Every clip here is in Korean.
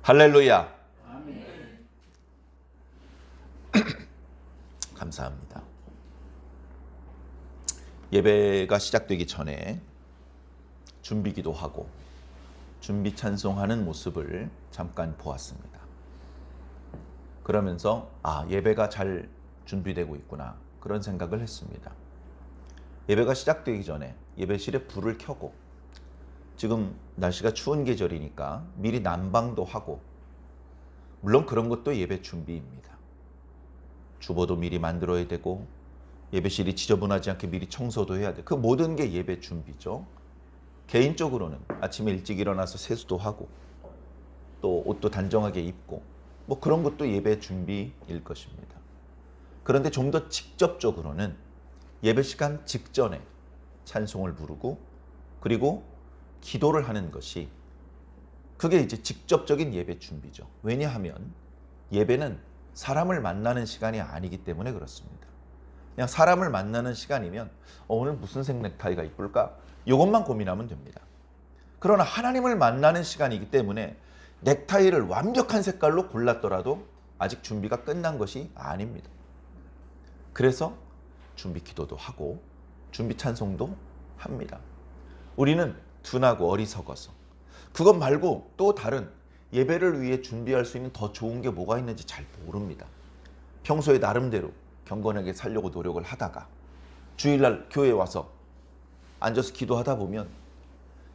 할렐루야. 감사합니다. 예배가 시작되기 전에 준비기도 하고 준비 찬송하는 모습을 잠깐 보았습니다. 그러면서 예배가 잘 준비되고 있구나, 그런 생각을 했습니다. 예배가 시작되기 전에 예배실에 불을 켜고, 지금 날씨가 추운 계절이니까 미리 난방도 하고, 물론 그런 것도 예배 준비입니다. 주보도 미리 만들어야 되고, 예배실이 지저분하지 않게 미리 청소도 해야 돼. 그 모든 게 예배 준비죠. 개인적으로는 아침에 일찍 일어나서 세수도 하고, 또 옷도 단정하게 입고, 뭐 그런 것도 예배 준비일 것입니다. 그런데 좀 더 직접적으로는 예배 시간 직전에 찬송을 부르고, 그리고 기도를 하는 것이, 그게 이제 직접적인 예배 준비죠. 왜냐하면 예배는 사람을 만나는 시간이 아니기 때문에 그렇습니다. 그냥 사람을 만나는 시간이면 오늘 무슨 색 넥타이가 이쁠까? 이것만 고민하면 됩니다. 그러나 하나님을 만나는 시간이기 때문에 넥타이를 완벽한 색깔로 골랐더라도 아직 준비가 끝난 것이 아닙니다. 그래서 준비 기도도 하고 준비 찬송도 합니다. 우리는 둔하고 어리석어서 그것 말고 또 다른 예배를 위해 준비할 수 있는 더 좋은 게 뭐가 있는지 잘 모릅니다. 평소에 나름대로 경건하게 살려고 노력을 하다가 주일날 교회에 와서 앉아서 기도하다 보면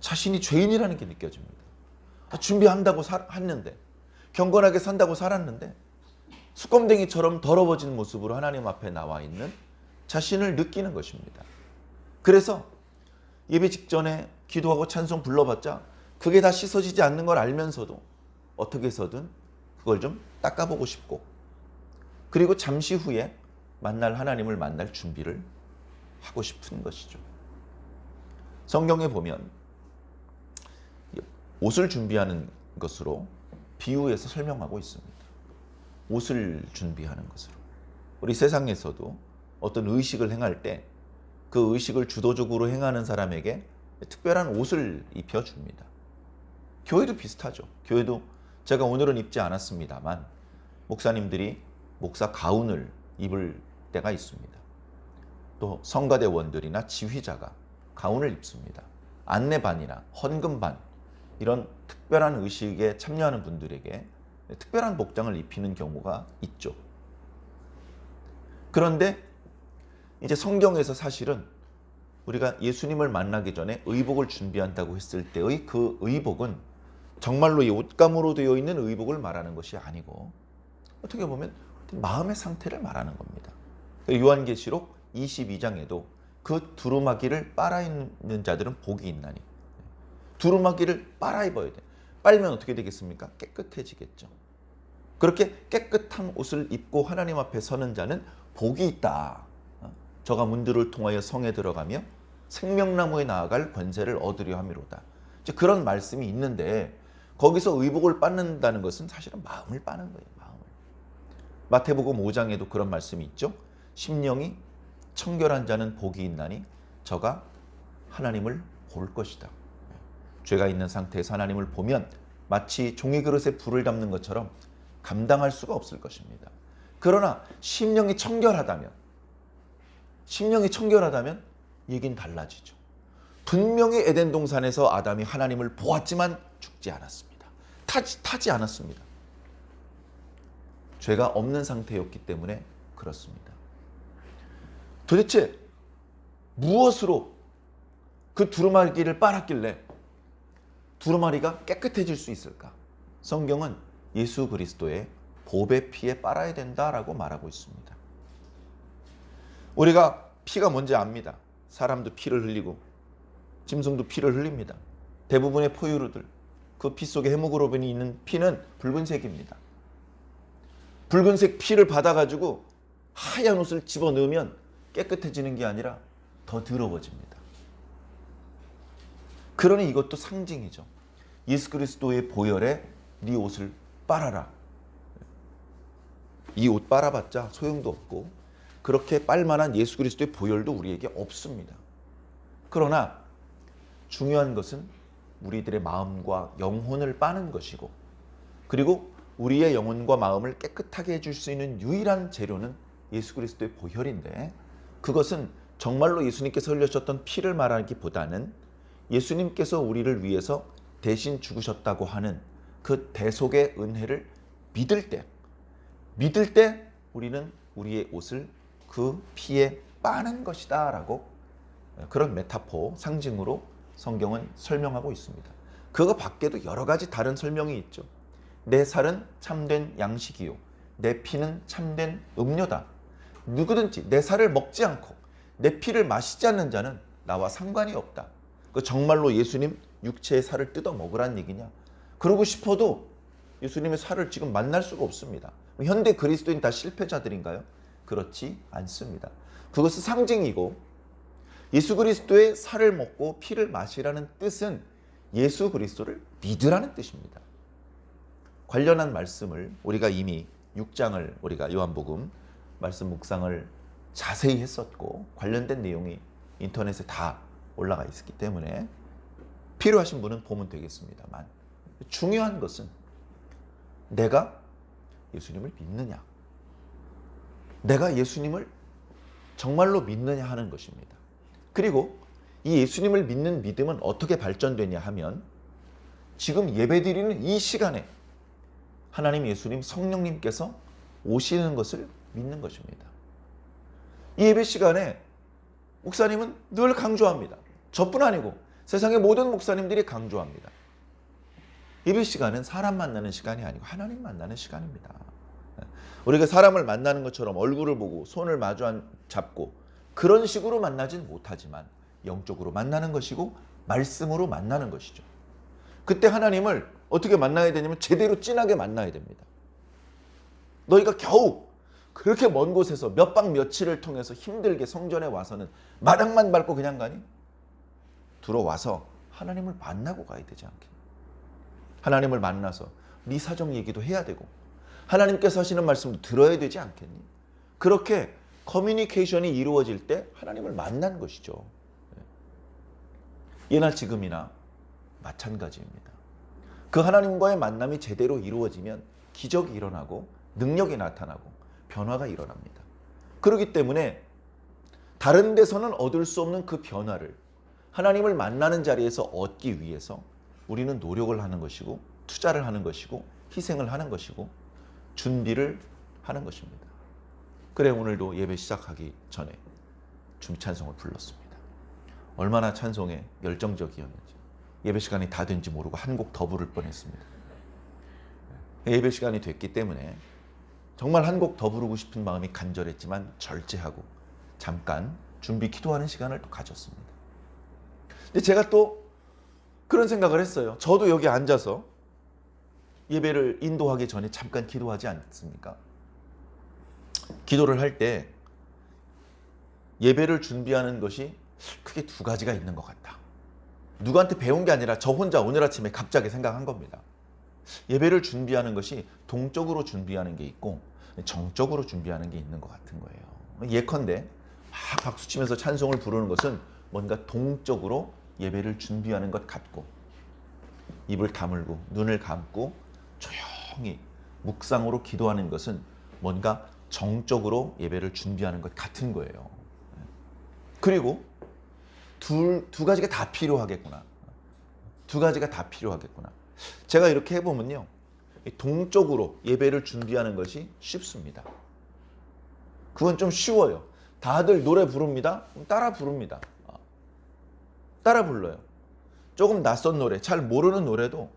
자신이 죄인이라는 게 느껴집니다. 준비한다고 했는데, 경건하게 산다고 살았는데 수검댕이처럼 더러워진 모습으로 하나님 앞에 나와 있는 자신을 느끼는 것입니다. 그래서 예배 직전에 기도하고 찬송 불러봤자 그게 다 씻어지지 않는 걸 알면서도 어떻게 해서든 그걸 좀 닦아보고 싶고, 그리고 잠시 후에 만날 하나님을 만날 준비를 하고 싶은 것이죠. 성경에 보면 옷을 준비하는 것으로 비유해서 설명하고 있습니다. 옷을 준비하는 것으로. 우리 세상에서도 어떤 의식을 행할 때 그 의식을 주도적으로 행하는 사람에게 특별한 옷을 입혀줍니다. 교회도 비슷하죠. 교회도 제가 오늘은 입지 않았습니다만 목사님들이 목사 가운을 입을 때가 있습니다. 또 성가대원들이나 지휘자가 가운을 입습니다. 안내반이나 헌금반, 이런 특별한 의식에 참여하는 분들에게 특별한 복장을 입히는 경우가 있죠. 그런데 이제 성경에서 사실은 우리가 예수님을 만나기 전에 의복을 준비한다고 했을 때의 그 의복은 정말로 이 옷감으로 되어 있는 의복을 말하는 것이 아니고, 어떻게 보면 마음의 상태를 말하는 겁니다. 요한계시록 22장에도 그 두루마기를 빨아입는 자들은 복이 있나니, 두루마기를 빨아입어야 돼. 빨면 어떻게 되겠습니까? 깨끗해지겠죠. 그렇게 깨끗한 옷을 입고 하나님 앞에 서는 자는 복이 있다. 저가 문들을 통하여 성에 들어가며 생명나무에 나아갈 권세를 얻으려 함이로다. 이제 그런 말씀이 있는데, 거기서 의복을 빨는다는 것은 사실은 마음을 빠는 거예요. 마음을. 마태복음 5장에도 그런 말씀이 있죠. 심령이 청결한 자는 복이 있나니 저가 하나님을 볼 것이다. 죄가 있는 상태에서 하나님을 보면 마치 종이 그릇에 불을 담는 것처럼 감당할 수가 없을 것입니다. 그러나 심령이 청결하다면 얘기는 달라지죠. 분명히 에덴 동산에서 아담이 하나님을 보았지만 죽지 않았습니다. 타지 않았습니다. 죄가 없는 상태였기 때문에 그렇습니다. 도대체 무엇으로 그 두루마기를 빨았길래 두루마리가 깨끗해질 수 있을까? 성경은 예수 그리스도의 보배 피에 빨아야 된다라고 말하고 있습니다. 우리가 피가 뭔지 압니다. 사람도 피를 흘리고 짐승도 피를 흘립니다. 대부분의 포유류들, 그 피 속에 헤모글로빈이 있는 피는 붉은색입니다. 붉은색 피를 받아가지고 하얀 옷을 집어넣으면 깨끗해지는 게 아니라 더 더러워집니다. 그러니 이것도 상징이죠. 예수 그리스도의 보혈에 네 옷을 빨아라. 이 옷 빨아봤자 소용도 없고, 그렇게 빨만한 예수 그리스도의 보혈도 우리에게 없습니다. 그러나 중요한 것은 우리들의 마음과 영혼을 빠는 것이고, 그리고 우리의 영혼과 마음을 깨끗하게 해줄 수 있는 유일한 재료는 예수 그리스도의 보혈인데, 그것은 정말로 예수님께서 흘려주셨던 피를 말하기보다는 예수님께서 우리를 위해서 대신 죽으셨다고 하는 그 대속의 은혜를 믿을 때 우리는 우리의 옷을 그 피에 빠는 것이다 라고, 그런 메타포, 상징으로 성경은 설명하고 있습니다. 그거 밖에도 여러 가지 다른 설명이 있죠. 내 살은 참된 양식이요, 내 피는 참된 음료다. 누구든지 내 살을 먹지 않고 내 피를 마시지 않는 자는 나와 상관이 없다. 그 정말로 예수님 육체의 살을 뜯어 먹으란 얘기냐? 그러고 싶어도 예수님의 살을 지금 만날 수가 없습니다. 현대 그리스도인 다 실패자들인가요? 그렇지 않습니다. 그것은 상징이고, 예수 그리스도의 살을 먹고 피를 마시라는 뜻은 예수 그리스도를 믿으라는 뜻입니다. 관련한 말씀을 우리가 이미 6장을 우리가 요한복음 말씀 묵상을 자세히 했었고, 관련된 내용이 인터넷에 다 올라가 있었기 때문에 필요하신 분은 보면 되겠습니다만, 중요한 것은 내가 예수님을 믿느냐, 내가 예수님을 정말로 믿느냐 하는 것입니다. 그리고 이 예수님을 믿는 믿음은 어떻게 발전되냐 하면, 지금 예배드리는 이 시간에 하나님, 예수님, 성령님께서 오시는 것을 믿는 것입니다. 이 예배 시간에 목사님은 늘 강조합니다. 저뿐 아니고 세상의 모든 목사님들이 강조합니다. 예배 시간은 사람 만나는 시간이 아니고 하나님 만나는 시간입니다. 우리가 사람을 만나는 것처럼 얼굴을 보고 손을 마주 잡고 그런 식으로 만나진 못하지만 영적으로 만나는 것이고 말씀으로 만나는 것이죠. 그때 하나님을 어떻게 만나야 되냐면 제대로 진하게 만나야 됩니다. 너희가 겨우 그렇게 먼 곳에서 몇 박 며칠을 통해서 힘들게 성전에 와서는 마당만 밟고 그냥 가니? 들어와서 하나님을 만나고 가야 되지 않겠니? 하나님을 만나서 네 사정 얘기도 해야 되고 하나님께서 하시는 말씀도 들어야 되지 않겠니? 그렇게 커뮤니케이션이 이루어질 때 하나님을 만난 것이죠. 예나 지금이나 마찬가지입니다. 그 하나님과의 만남이 제대로 이루어지면 기적이 일어나고 능력이 나타나고 변화가 일어납니다. 그렇기 때문에 다른 데서는 얻을 수 없는 그 변화를 하나님을 만나는 자리에서 얻기 위해서 우리는 노력을 하는 것이고, 투자를 하는 것이고, 희생을 하는 것이고, 준비를 하는 것입니다. 그래, 오늘도 예배 시작하기 전에 춤찬송을 불렀습니다. 얼마나 찬송에 열정적이었는지, 예배 시간이 다 된지 모르고 한 곡 더 부를 뻔했습니다. 예배 시간이 됐기 때문에 정말 한 곡 더 부르고 싶은 마음이 간절했지만 절제하고 잠깐 준비 기도하는 시간을 또 가졌습니다. 근데 제가 또 그런 생각을 했어요. 저도 여기 앉아서 예배를 인도하기 전에 잠깐 기도하지 않습니까? 기도를 할 때 예배를 준비하는 것이 크게 두 가지가 있는 것 같다. 누구한테 배운 게 아니라 저 혼자 오늘 아침에 갑자기 생각한 겁니다. 예배를 준비하는 것이 동적으로 준비하는 게 있고 정적으로 준비하는 게 있는 것 같은 거예요. 예컨대 막 박수치면서 찬송을 부르는 것은 뭔가 동적으로 예배를 준비하는 것 같고, 입을 다물고 눈을 감고 조용히 묵상으로 기도하는 것은 뭔가 정적으로 예배를 준비하는 것 같은 거예요. 그리고 두 가지가 다 필요하겠구나. 두 가지가 다 필요하겠구나. 제가 이렇게 해보면요, 동적으로 예배를 준비하는 것이 쉽습니다. 그건 좀 쉬워요. 다들 노래 부릅니다. 따라 부릅니다. 따라 불러요. 조금 낯선 노래, 잘 모르는 노래도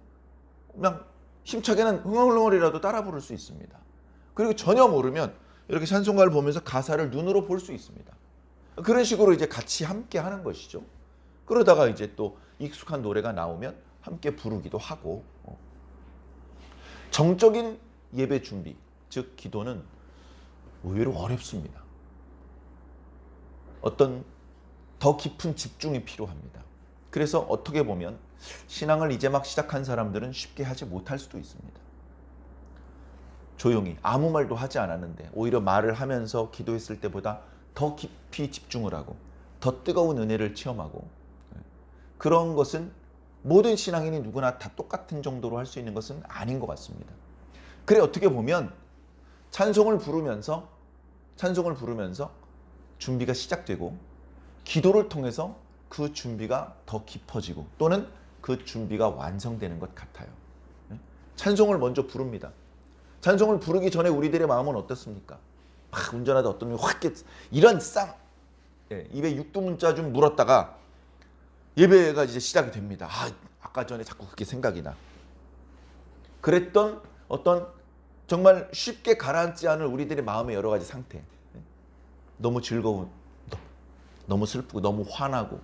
그냥 힘차게는 흥얼흥얼이라도 따라 부를 수 있습니다. 그리고 전혀 모르면 이렇게 찬송가를 보면서 가사를 눈으로 볼 수 있습니다. 그런 식으로 이제 같이 함께 하는 것이죠. 그러다가 이제 또 익숙한 노래가 나오면 함께 부르기도 하고. 정적인 예배 준비, 즉 기도는 의외로 어렵습니다. 어떤 더 깊은 집중이 필요합니다. 그래서 어떻게 보면 신앙을 이제 막 시작한 사람들은 쉽게 하지 못할 수도 있습니다. 조용히 아무 말도 하지 않았는데 오히려 말을 하면서 기도했을 때보다 더 깊이 집중을 하고 더 뜨거운 은혜를 체험하고, 그런 것은 모든 신앙인이 누구나 다 똑같은 정도로 할 수 있는 것은 아닌 것 같습니다. 그래 어떻게 보면 찬송을 부르면서 준비가 시작되고 기도를 통해서 그 준비가 더 깊어지고 또는 그 준비가 완성되는 것 같아요. 찬송을 먼저 부릅니다. 찬송을 부르기 전에 우리들의 마음은 어떻습니까? 막 운전하다 어떤 놈이 확 이런 입에 육두문자 좀 물었다가 예배가 이제 시작이 됩니다. 아까 전에 자꾸 그게 생각이 나. 그랬던 어떤 정말 쉽게 가라앉지 않을 우리들의 마음의 여러 가지 상태. 너무 즐거운, 너무 슬프고 너무 화나고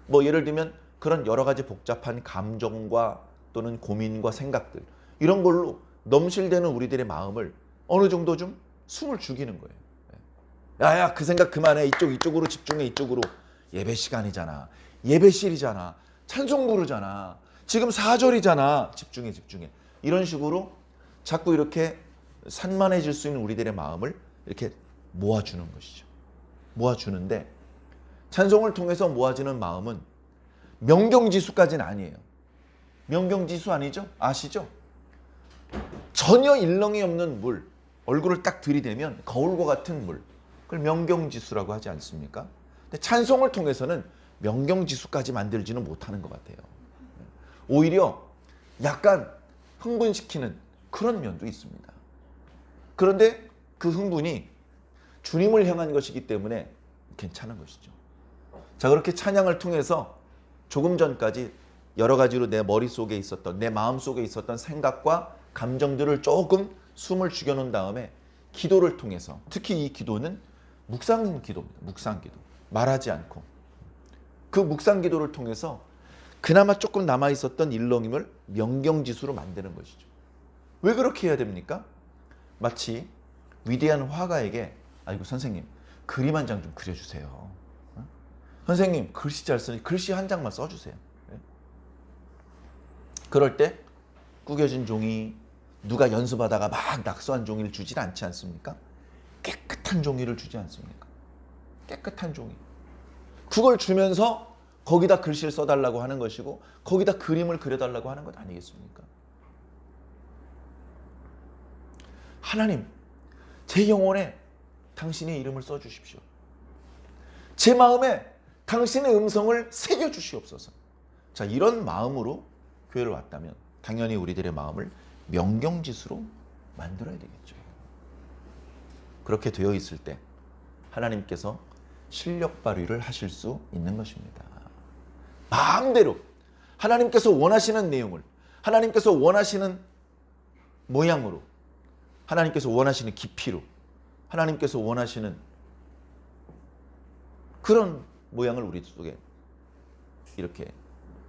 뭐 예를 들면 그런 여러 가지 복잡한 감정과 또는 고민과 생각들 이런 걸로 넘실대는 우리들의 마음을 어느 정도 좀 숨을 죽이는 거예요. 야야 그 생각 그만해. 이쪽으로 집중해. 이쪽으로. 예배 시간이잖아. 예배실이잖아. 찬송 부르잖아. 지금 4절이잖아. 집중해. 이런 식으로 자꾸 이렇게 산만해질 수 있는 우리들의 마음을 이렇게 모아주는 것이죠. 모아주는데 찬송을 통해서 모아지는 마음은 명경지수까지는 아니에요. 명경지수 아니죠? 아시죠? 전혀 일렁이 없는 물, 얼굴을 딱 들이대면 거울과 같은 물, 그걸 명경지수라고 하지 않습니까? 근데 찬송을 통해서는 명경지수까지 만들지는 못하는 것 같아요. 오히려 약간 흥분시키는 그런 면도 있습니다. 그런데 그 흥분이 주님을 향한 것이기 때문에 괜찮은 것이죠. 자, 그렇게 찬양을 통해서 조금 전까지 여러 가지로 내 머릿속에 있었던, 내 마음속에 있었던 생각과 감정들을 조금 숨을 죽여놓은 다음에 기도를 통해서, 특히 이 기도는 묵상기도입니다. 묵상기도. 말하지 않고. 그 묵상기도를 통해서 그나마 조금 남아있었던 일렁임을 명경지수로 만드는 것이죠. 왜 그렇게 해야 됩니까? 마치 위대한 화가에게 아이고 선생님 그림 한 장 좀 그려주세요. 선생님 글씨 잘 쓰니 글씨 한 장만 써주세요. 그럴 때 구겨진 종이 누가 연습하다가 막 낙서한 종이를 주질 않지 않습니까? 깨끗한 종이를 주지 않습니까? 깨끗한 종이. 그걸 주면서 거기다 글씨를 써달라고 하는 것이고 거기다 그림을 그려달라고 하는 것 아니겠습니까? 하나님, 제 영혼에 당신의 이름을 써주십시오. 제 마음에 당신의 음성을 새겨주시옵소서. 자, 이런 마음으로 교회를 왔다면 당연히 우리들의 마음을 명경지수로 만들어야 되겠죠. 그렇게 되어 있을 때 하나님께서 실력 발휘를 하실 수 있는 것입니다. 마음대로 하나님께서 원하시는 내용을, 하나님께서 원하시는 모양으로, 하나님께서 원하시는 깊이로, 하나님께서 원하시는 그런 모양을 우리 속에 이렇게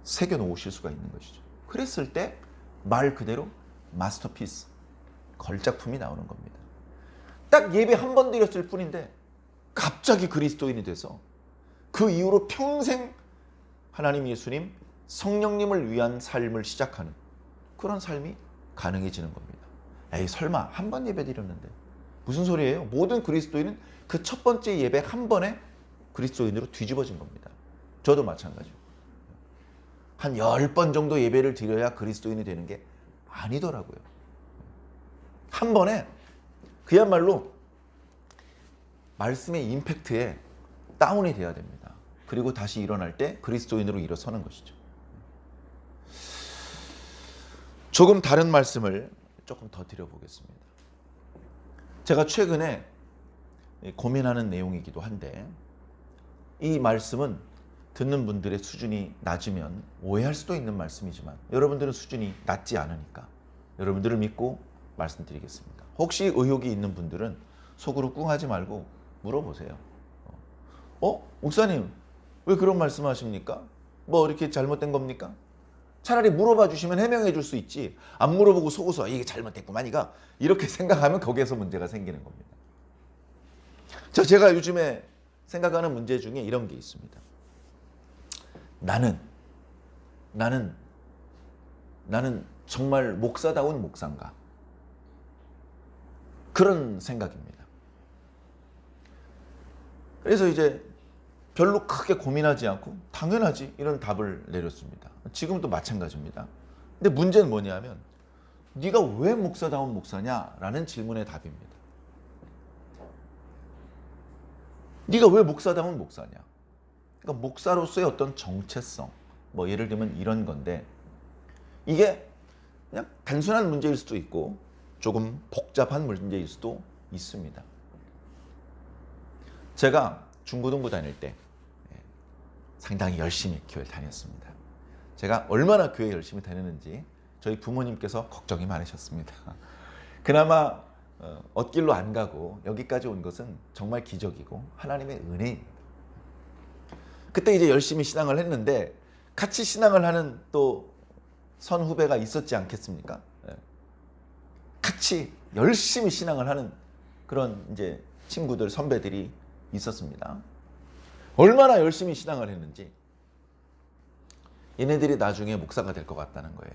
새겨 놓으실 수가 있는 것이죠. 그랬을 때 말 그대로 마스터피스, 걸작품이 나오는 겁니다. 딱 예배 한 번 드렸을 뿐인데 갑자기 그리스도인이 돼서 그 이후로 평생 하나님 예수님, 성령님을 위한 삶을 시작하는 그런 삶이 가능해지는 겁니다. 에이 설마 한 번 예배 드렸는데 무슨 소리예요? 모든 그리스도인은 그 첫 번째 예배 한 번에 그리스도인으로 뒤집어진 겁니다. 저도 마찬가지고. 한 10번 정도 예배를 드려야 그리스도인이 되는 게 아니더라고요. 한 번에 그야말로 말씀의 임팩트에 다운이 돼야 됩니다. 그리고 다시 일어날 때 그리스도인으로 일어서는 것이죠. 조금 다른 말씀을 조금 더 드려보겠습니다. 제가 최근에 고민하는 내용이기도 한데 이 말씀은 듣는 분들의 수준이 낮으면 오해할 수도 있는 말씀이지만 여러분들은 수준이 낮지 않으니까 여러분들을 믿고 말씀드리겠습니다. 혹시 의혹이 있는 분들은 속으로 꿍하지 말고 물어보세요. 목사님 왜 그런 말씀하십니까? 뭐 이렇게 잘못된 겁니까? 차라리 물어봐 주시면 해명해 줄 수 있지 안 물어보고 속어서 이게 잘못됐구만 이렇게 생각하면 거기에서 문제가 생기는 겁니다. 제가 요즘에 생각하는 문제 중에 이런 게 있습니다. 나는 정말 목사다운 목사인가? 그런 생각입니다. 그래서 이제 별로 크게 고민하지 않고 당연하지 이런 답을 내렸습니다. 지금도 마찬가지입니다. 근데 문제는 뭐냐면 네가 왜 목사다운 목사냐라는 질문의 답입니다. 네가 왜 목사다운 목사냐? 그러니까 목사로서의 어떤 정체성, 뭐 예를 들면 이런 건데 이게 그냥 단순한 문제일 수도 있고 조금 복잡한 문제일 수도 있습니다. 제가 중고등부 다닐 때 상당히 열심히 교회를 다녔습니다. 제가 얼마나 교회 열심히 다녔는지 저희 부모님께서 걱정이 많으셨습니다. 그나마 엇길로 안 가고 여기까지 온 것은 정말 기적이고 하나님의 은혜입니다. 그때 이제 열심히 신앙을 했는데 같이 신앙을 하는 또 선후배가 있었지 않겠습니까? 같이 열심히 신앙을 하는 그런 이제 친구들, 선배들이 있었습니다. 얼마나 열심히 신앙을 했는지 얘네들이 나중에 목사가 될 것 같다는 거예요.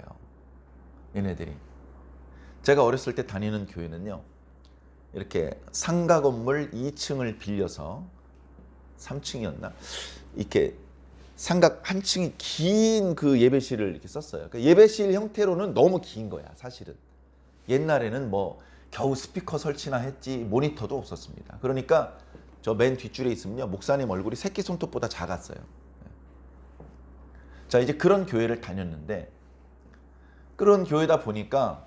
얘네들이. 제가 어렸을 때 다니는 교회는요, 이렇게 상가 건물 2층을 빌려서 3층이었나? 이렇게 상가 한 층이 긴 그 예배실을 이렇게 썼어요. 그 예배실 형태로는 너무 긴 거야, 사실은. 옛날에는 뭐 겨우 스피커 설치나 했지 모니터도 없었습니다. 그러니까 저 맨 뒷줄에 있으면요, 목사님 얼굴이 새끼 손톱보다 작았어요. 자, 이제 그런 교회를 다녔는데 그런 교회다 보니까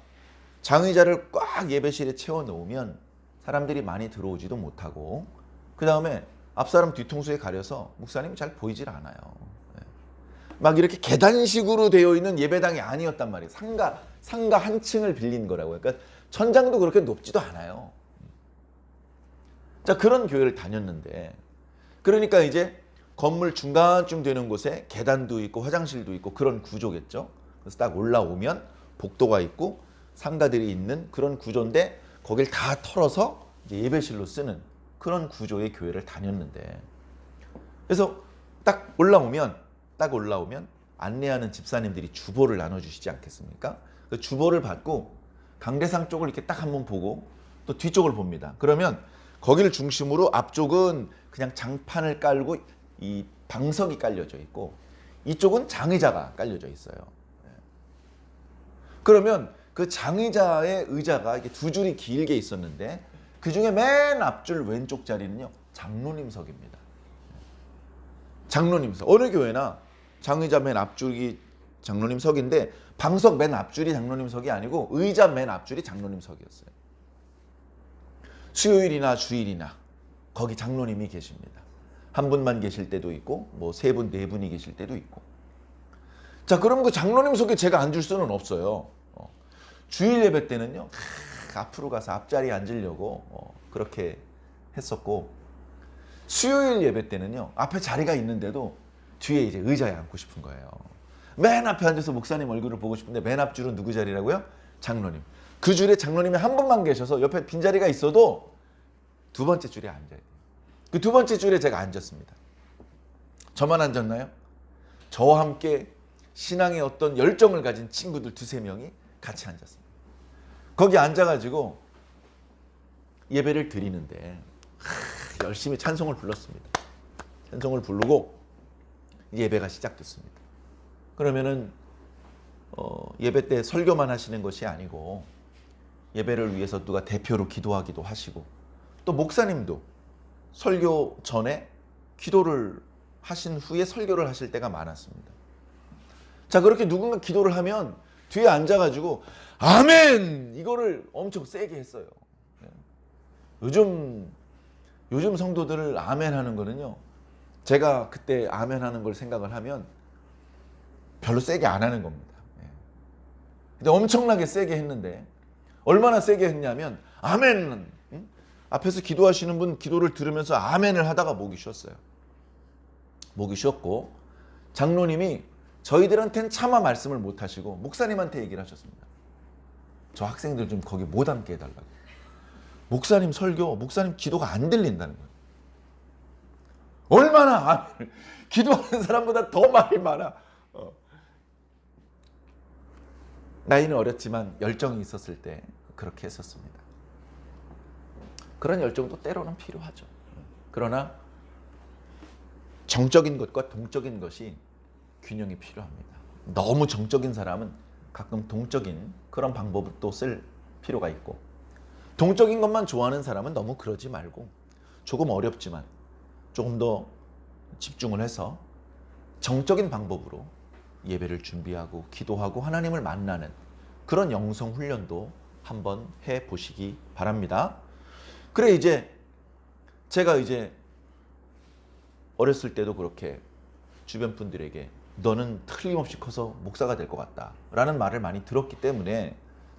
장의자를 꽉 예배실에 채워 놓으면 사람들이 많이 들어오지도 못하고 그 다음에 앞사람 뒤통수에 가려서 목사님이 잘 보이질 않아요. 막 이렇게 계단식으로 되어 있는 예배당이 아니었단 말이에요. 상가 한 층을 빌린 거라고요. 그러니까 천장도 그렇게 높지도 않아요. 자, 그런 교회를 다녔는데 그러니까 이제 건물 중간쯤 되는 곳에 계단도 있고 화장실도 있고 그런 구조겠죠. 그래서 딱 올라오면 복도가 있고 상가들이 있는 그런 구조인데 거길 다 털어서 이제 예배실로 쓰는 그런 구조의 교회를 다녔는데 그래서 딱 올라오면 안내하는 집사님들이 주보를 나눠주시지 않겠습니까? 그 주보를 받고 강대상 쪽을 이렇게 딱 한번 보고 또 뒤쪽을 봅니다. 그러면 거기를 중심으로 앞쪽은 그냥 장판을 깔고 이 방석이 깔려져 있고 이쪽은 장의자가 깔려져 있어요. 그러면 그 장의자의 의자가 이렇게 두 줄이 길게 있었는데 그 중에 맨 앞줄 왼쪽 자리는요, 장로님석입니다. 장로님석. 어느 교회나 장의자 맨 앞줄이 장로님석인데 방석 맨 앞줄이 장로님석이 아니고 의자 맨 앞줄이 장로님석이었어요. 수요일이나 주일이나 거기 장로님이 계십니다. 한 분만 계실 때도 있고 뭐 세 분, 네 분이 계실 때도 있고. 자, 그럼 그 장로님석에 제가 앉을 수는 없어요. 주일 예배 때는요, 앞으로 가서 앞자리에 앉으려고 그렇게 했었고 수요일 예배 때는요, 앞에 자리가 있는데도 뒤에 이제 의자에 앉고 싶은 거예요. 맨 앞에 앉아서 목사님 얼굴을 보고 싶은데 맨 앞줄은 누구 자리라고요? 장로님. 그 줄에 장로님이 한 분만 계셔서 옆에 빈자리가 있어도 두 번째 줄에 앉아야 돼요. 그 두 번째 줄에 제가 앉았습니다. 저만 앉았나요? 저와 함께 신앙의 어떤 열정을 가진 친구들 두세 명이 같이 앉았습니다. 거기 앉아가지고 예배를 드리는데 열심히 찬송을 불렀습니다. 찬송을 부르고 예배가 시작됐습니다. 그러면은 예배 때 설교만 하시는 것이 아니고 예배를 위해서 누가 대표로 기도하기도 하시고 또 목사님도 설교 전에 기도를 하신 후에 설교를 하실 때가 많았습니다. 자, 그렇게 누군가 기도를 하면 뒤에 앉아가지고 아멘! 이거를 엄청 세게 했어요. 요즘 성도들을 아멘 하는 거는요, 제가 그때 아멘 하는 걸 생각을 하면 별로 세게 안 하는 겁니다. 근데 엄청나게 세게 했는데 얼마나 세게 했냐면 아멘! 앞에서 기도하시는 분 기도를 들으면서 아멘을 하다가 목이 쉬었어요. 목이 쉬었고 장로님이 저희들한테는 차마 말씀을 못 하시고 목사님한테 얘기를 하셨습니다. 저 학생들 좀 거기 못 앉게 해달라고. 목사님 설교, 목사님 기도가 안 들린다는 거예요. 얼마나 기도하는 사람보다 더 말이 많아. 나이는 어렸지만 열정이 있었을 때 그렇게 했었습니다. 그런 열정도 때로는 필요하죠. 그러나 정적인 것과 동적인 것이 균형이 필요합니다. 너무 정적인 사람은 가끔 동적인 그런 방법을 또 쓸 필요가 있고, 동적인 것만 좋아하는 사람은 너무 그러지 말고 조금 어렵지만 조금 더 집중을 해서 정적인 방법으로 예배를 준비하고 기도하고 하나님을 만나는 그런 영성 훈련도 한번 해 보시기 바랍니다. 그래, 제가 어렸을 때도 그렇게 주변 분들에게 너는 틀림없이 커서 목사가 될 것 같다 라는 말을 많이 들었기 때문에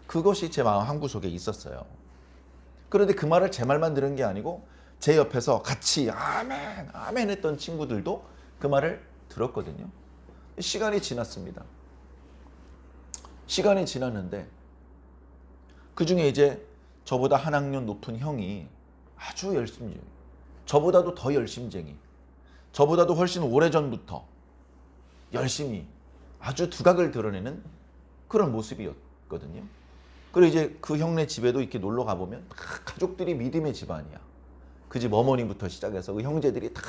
그것이 제 마음 한구석에 있었어요. 그런데 그 말을 제 말만 들은 게 아니고 제 옆에서 같이 아멘 아멘 했던 친구들도 그 말을 들었거든요. 시간이 지났습니다. 시간이 지났는데 그 중에 저보다 한 학년 높은 형이 아주 열심히, 저보다도 더 열심쟁이, 저보다도 훨씬 오래전부터 열심히 아주 두각을 드러내는 그런 모습이었거든요. 그리고 그 형네 집에도 이렇게 놀러 가보면 다 가족들이 믿음의 집안이야. 그 집 어머니부터 시작해서 그 형제들이 다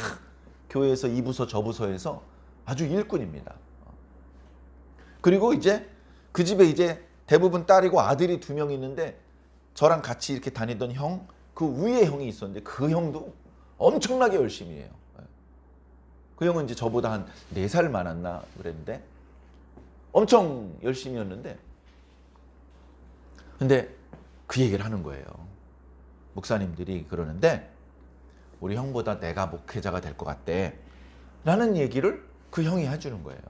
교회에서 이 부서 저 부서에서 아주 일꾼입니다. 그리고 그 집에 대부분 딸이고 아들이 2명 있는데 저랑 같이 이렇게 다니던 형, 그 위에 형이 있었는데 그 형도 엄청나게 열심히 해요. 그 형은 저보다 한 4살 많았나 그랬는데 엄청 열심히 했는데, 근데 그 얘기를 하는 거예요. 목사님들이 그러는데 우리 형보다 내가 목회자가 될 것 같대 라는 얘기를 그 형이 해주는 거예요.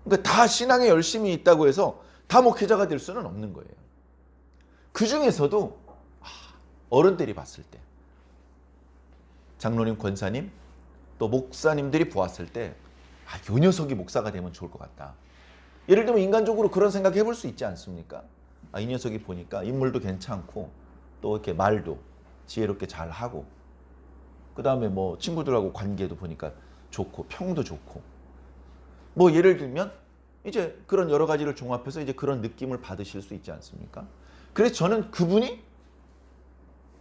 그러니까 다 신앙에 열심히 있다고 해서 다 목회자가 될 수는 없는 거예요. 그 중에서도 어른들이 봤을 때, 장로님, 권사님, 또 목사님들이 보았을 때 요 녀석이 목사가 되면 좋을 것 같다. 예를 들면 인간적으로 그런 생각 해볼 수 있지 않습니까? 이 녀석이 보니까 인물도 괜찮고 또 이렇게 말도 지혜롭게 잘하고, 그 다음에 뭐 친구들하고 관계도 보니까 좋고 평도 좋고, 뭐 예를 들면 그런 여러 가지를 종합해서 그런 느낌을 받으실 수 있지 않습니까? 그래서 저는 그분이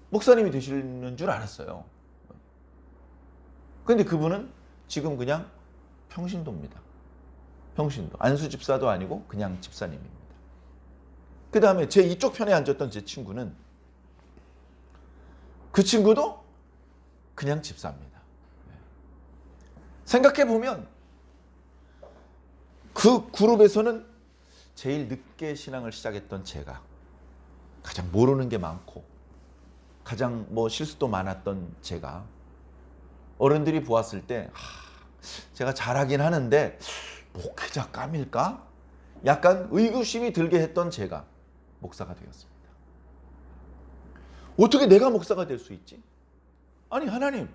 목사님이 되시는 줄 알았어요. 근데 그분은 지금 그냥 평신도입니다. 평신도. 안수 집사도 아니고 그냥 집사님입니다. 그 다음에 제 이쪽 편에 앉았던 제 친구는, 그 친구도 그냥 집사입니다. 생각해보면 그 그룹에서는 제일 늦게 신앙을 시작했던 제가, 가장 모르는 게 많고 가장 실수도 많았던 제가, 어른들이 보았을 때 제가 잘하긴 하는데 목회자 감일까? 약간 의구심이 들게 했던 제가 목사가 되었습니다. 어떻게 내가 목사가 될 수 있지? 아니 하나님,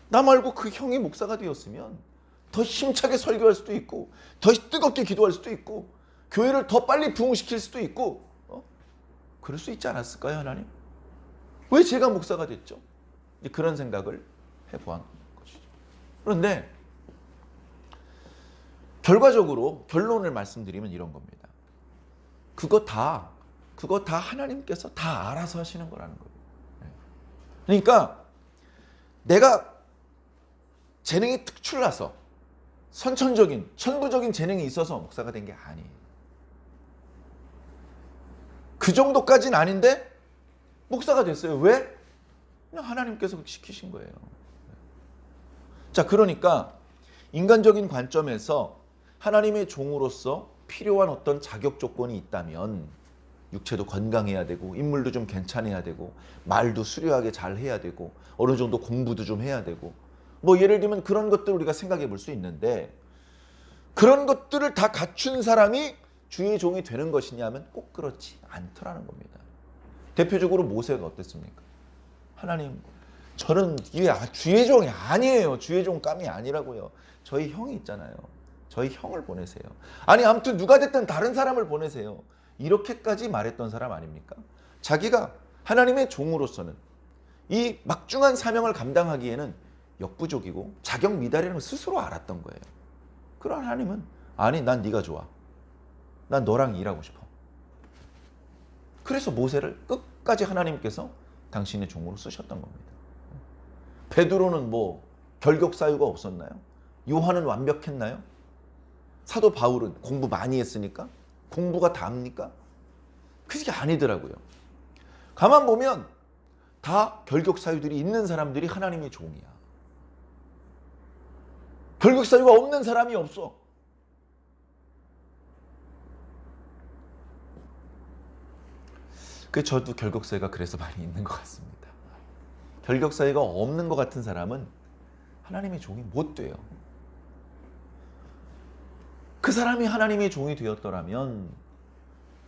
나 말고 그 형이 목사가 되었으면 더 힘차게 설교할 수도 있고 더 뜨겁게 기도할 수도 있고 교회를 더 빨리 부흥시킬 수도 있고 그럴 수 있지 않았을까요, 하나님? 왜 제가 목사가 됐죠? 그런 생각을 해보았던 것이죠. 그런데 결과적으로 결론을 말씀드리면 이런 겁니다. 그거 다 하나님께서 다 알아서 하시는 거라는 거예요. 그러니까 내가 재능이 특출나서 선천적인 천부적인 재능이 있어서 목사가 된 게 아니에요. 그 정도까지는 아닌데 목사가 됐어요. 왜? 그냥 하나님께서 시키신 거예요. 자, 그러니까 인간적인 관점에서 하나님의 종으로서 필요한 어떤 자격 조건이 있다면, 육체도 건강해야 되고 인물도 좀 괜찮아야 되고 말도 수려하게 잘 해야 되고 어느 정도 공부도 좀 해야 되고, 뭐 예를 들면 그런 것들 우리가 생각해 볼 수 있는데, 그런 것들을 다 갖춘 사람이 주의 종이 되는 것이냐 하면 꼭 그렇지 않더라는 겁니다. 대표적으로 모세가 어땠습니까? 하나님, 저는 주의 종이 아니에요. 주의 종감이 아니라고요. 저희 형이 있잖아요. 저희 형을 보내세요. 아니 아무튼 누가 됐든 다른 사람을 보내세요. 이렇게까지 말했던 사람 아닙니까? 자기가 하나님의 종으로서는 이 막중한 사명을 감당하기에는 역부족이고 자격 미달이라는 걸 스스로 알았던 거예요. 그런 하나님은 아니, 난 네가 좋아. 난 너랑 일하고 싶어. 그래서 모세를 끝까지 하나님께서 당신의 종으로 쓰셨던 겁니다. 베드로는 결격 사유가 없었나요? 요한은 완벽했나요? 사도 바울은 공부 많이 했으니까? 공부가 다입니까? 그게 아니더라고요. 가만 보면 다 결격 사유들이 있는 사람들이 하나님의 종이야. 결격 사유가 없는 사람이 없어. 저도 결격 사유가 그래서 많이 있는 것 같습니다. 결격 사유가 없는 것 같은 사람은 하나님의 종이 못 돼요. 그 사람이 하나님의 종이 되었더라면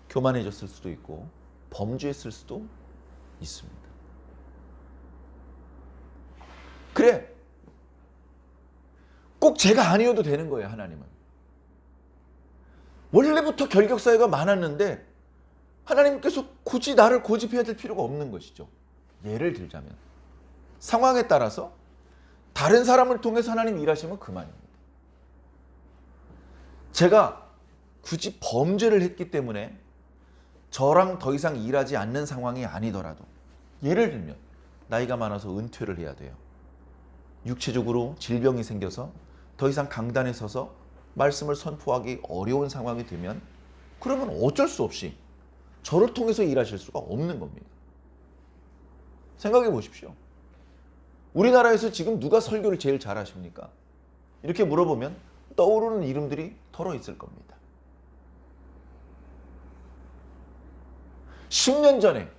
교만해졌을 수도 있고 범죄했을 수도 있습니다. 그래, 꼭 제가 아니어도 되는 거예요. 하나님은 원래부터 결격 사유가 많았는데 하나님께서 굳이 나를 고집해야 될 필요가 없는 것이죠. 예를 들자면 상황에 따라서 다른 사람을 통해서 하나님 일하시면 그만입니다. 제가 굳이 범죄를 했기 때문에 저랑 더 이상 일하지 않는 상황이 아니더라도, 예를 들면 나이가 많아서 은퇴를 해야 돼요. 육체적으로 질병이 생겨서 더 이상 강단에 서서 말씀을 선포하기 어려운 상황이 되면, 그러면 어쩔 수 없이 저를 통해서 일하실 수가 없는 겁니다. 생각해 보십시오. 우리나라에서 지금 누가 설교를 제일 잘하십니까? 이렇게 물어보면 떠오르는 이름들이 털어 있을 겁니다. 10년 전에,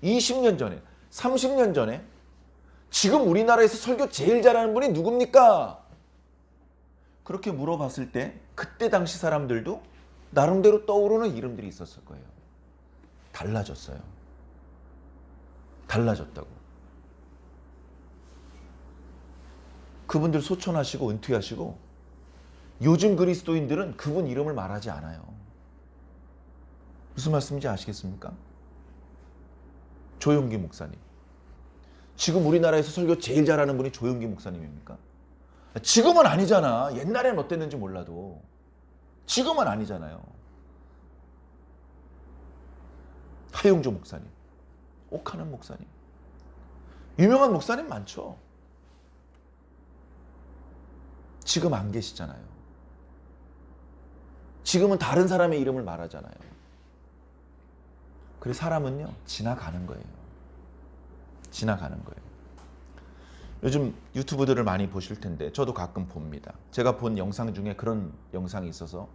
20년 전에, 30년 전에 지금 우리나라에서 설교 제일 잘하는 분이 누굽니까? 그렇게 물어봤을 때 그때 당시 사람들도 나름대로 떠오르는 이름들이 있었을 거예요. 달라졌어요. 달라졌다고. 그분들 소천하시고 은퇴하시고 요즘 그리스도인들은 그분 이름을 말하지 않아요. 무슨 말씀인지 아시겠습니까? 조용기 목사님. 지금 우리나라에서 설교 제일 잘하는 분이 조용기 목사님입니까? 지금은 아니잖아. 옛날엔 어땠는지 몰라도 지금은 아니잖아요. 하용조 목사님, 옥하는 목사님, 유명한 목사님 많죠. 지금 안 계시잖아요. 지금은 다른 사람의 이름을 말하잖아요. 그래서 사람은요, 지나가는 거예요. 지나가는 거예요. 요즘 유튜브들을 많이 보실 텐데 저도 가끔 봅니다. 제가 본 영상 중에 그런 영상이 있어서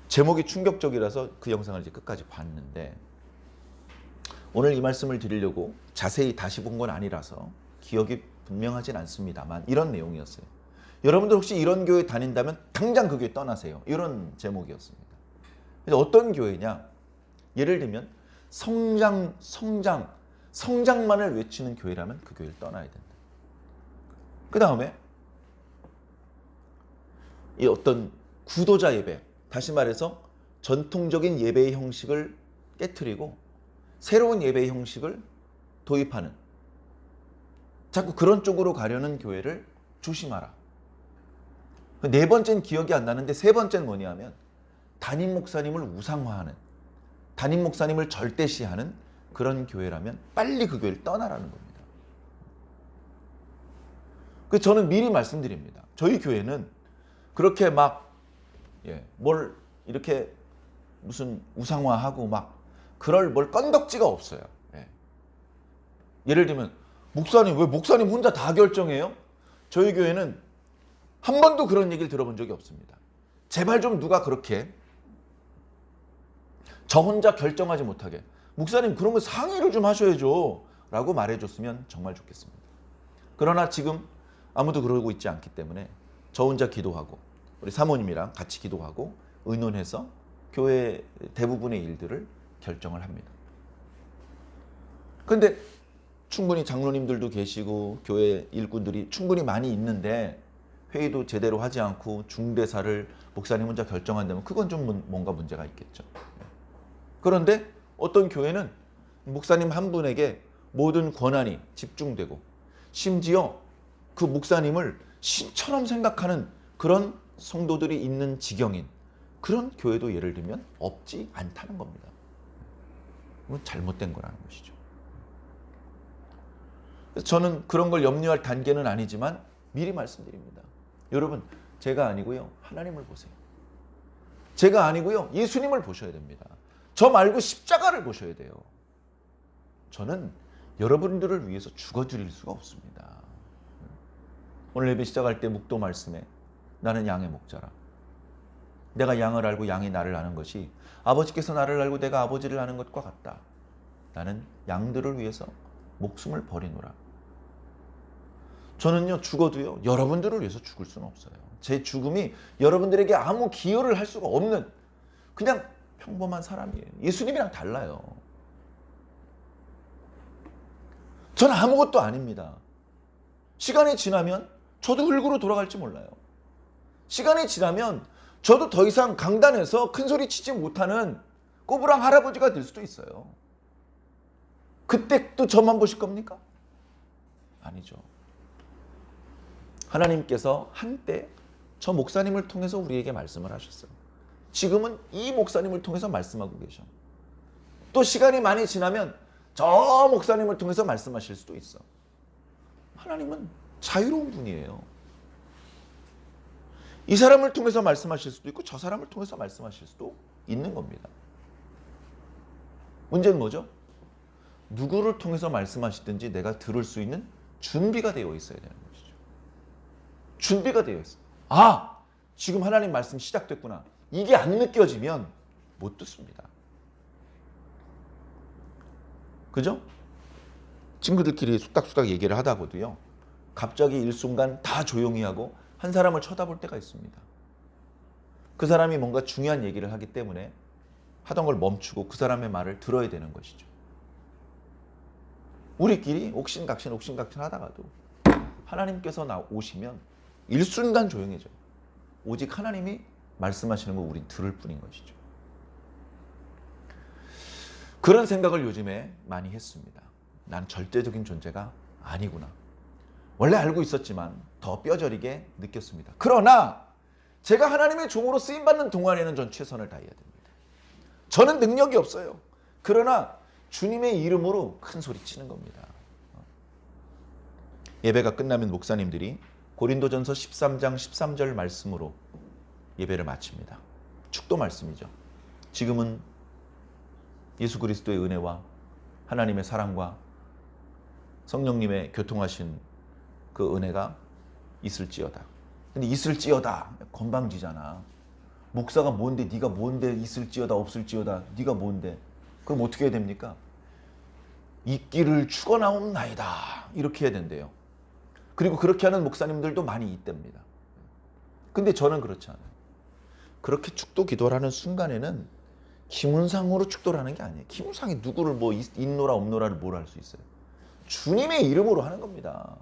제목이 충격적이라서 그 영상을 이제 끝까지 봤는데, 오늘 이 말씀을 드리려고 자세히 다시 본 건 아니라서 기억이 분명하진 않습니다만 이런 내용이었어요. 여러분들 혹시 이런 교회 다닌다면 당장 그 교회 떠나세요. 이런 제목이었습니다. 어떤 교회냐? 예를 들면 성장만을 외치는 교회라면 그 교회를 떠나야 된다. 그 다음에 이 어떤 구도자 예배, 다시 말해서 전통적인 예배의 형식을 깨트리고 새로운 예배의 형식을 도입하는, 자꾸 그런 쪽으로 가려는 교회를 조심하라. 네 번째는 기억이 안 나는데 세 번째는 뭐냐면 담임 목사님을 우상화하는, 담임 목사님을 절대시하는 그런 교회라면 빨리 그 교회를 떠나라는 겁니다. 그래서 저는 미리 말씀드립니다. 저희 교회는 그렇게 막 뭘 이렇게 무슨 우상화하고 막 그럴 뭘 건덕지가 없어요. 예를 들면 목사님, 왜 목사님 혼자 다 결정해요? 저희 교회는 한 번도 그런 얘기를 들어본 적이 없습니다. 제발 좀 누가 그렇게 저 혼자 결정하지 못하게, 목사님 그런 거 상의를 좀 하셔야죠 라고 말해줬으면 정말 좋겠습니다. 그러나 지금 아무도 그러고 있지 않기 때문에 저 혼자 기도하고 우리 사모님이랑 같이 기도하고 의논해서 교회 대부분의 일들을 결정을 합니다. 근데 충분히 장로님들도 계시고 교회 일꾼들이 충분히 많이 있는데 회의도 제대로 하지 않고 중대사를 목사님 혼자 결정한다면 그건 좀 뭔가 문제가 있겠죠. 그런데 어떤 교회는 목사님 한 분에게 모든 권한이 집중되고 심지어 그 목사님을 신처럼 생각하는 그런 성도들이 있는 지경인 그런 교회도 예를 들면 없지 않다는 겁니다. 그건 잘못된 거라는 것이죠. 그래서 저는 그런 걸 염려할 단계는 아니지만 미리 말씀드립니다. 여러분, 제가 아니고요. 하나님을 보세요. 제가 아니고요. 예수님을 보셔야 됩니다. 저 말고 십자가를 보셔야 돼요. 저는 여러분들을 위해서 죽어드릴 수가 없습니다. 오늘 예배 시작할 때 묵도 말씀에 나는 양의 목자라. 내가 양을 알고 양이 나를 아는 것이 아버지께서 나를 알고 내가 아버지를 아는 것과 같다. 나는 양들을 위해서 목숨을 버리노라. 저는요, 죽어도요, 여러분들을 위해서 죽을 수는 없어요. 제 죽음이 여러분들에게 아무 기여를 할 수가 없는 그냥 평범한 사람이에요. 예수님이랑 달라요. 저는 아무것도 아닙니다. 시간이 지나면 저도 흙으로 돌아갈지 몰라요. 시간이 지나면 저도 더 이상 강단에서 큰 소리 치지 못하는 꼬부랑 할아버지가 될 수도 있어요. 그때 또 저만 보실 겁니까? 아니죠. 하나님께서 한때 저 목사님을 통해서 우리에게 말씀을 하셨어요. 지금은 이 목사님을 통해서 말씀하고 계셔. 또 시간이 많이 지나면 저 목사님을 통해서 말씀하실 수도 있어. 하나님은 자유로운 분이에요. 이 사람을 통해서 말씀하실 수도 있고 저 사람을 통해서 말씀하실 수도 있는 겁니다. 문제는 뭐죠? 누구를 통해서 말씀하시든지 내가 들을 수 있는 준비가 되어 있어야 되는 것이죠. 준비가 되어 있어요. 아, 지금 하나님 말씀 시작됐구나. 이게 안 느껴지면 못 듣습니다. 그죠? 친구들끼리 쑥닥쑥닥 얘기를 하다가도요, 갑자기 일순간 다 조용히 하고 한 사람을 쳐다볼 때가 있습니다. 그 사람이 뭔가 중요한 얘기를 하기 때문에 하던 걸 멈추고 그 사람의 말을 들어야 되는 것이죠. 우리끼리 옥신각신 하다가도 하나님께서 오시면 일순간 조용해져요. 오직 하나님이 말씀하시는 거 우린 들을 뿐인 것이죠. 그런 생각을 요즘에 많이 했습니다. 난 절대적인 존재가 아니구나. 원래 알고 있었지만 더 뼈저리게 느꼈습니다. 그러나 제가 하나님의 종으로 쓰임받는 동안에는 전 최선을 다해야 됩니다. 저는 능력이 없어요. 그러나 주님의 이름으로 큰 소리 치는 겁니다. 예배가 끝나면 목사님들이 고린도전서 13장 13절 말씀으로 예배를 마칩니다. 축도 말씀이죠. 지금은 예수 그리스도의 은혜와 하나님의 사랑과 성령님의 교통하신 그 은혜가 있을지어다. 근데 있을지어다 건방지잖아. 목사가 뭔데, 네가 뭔데, 있을지어다 없을지어다, 네가 뭔데. 그럼 어떻게 해야 됩니까? 있기를 축원하옵나이다 이렇게 해야 된대요. 그리고 그렇게 하는 목사님들도 많이 있답니다. 근데 저는 그렇지 않아요. 그렇게 축도 기도를 하는 순간에는 기문상으로 축도를 하는 게 아니에요. 기문상이 누구를 뭐 있노라 없노라를 뭘 할 수 있어요. 주님의 이름으로 하는 겁니다.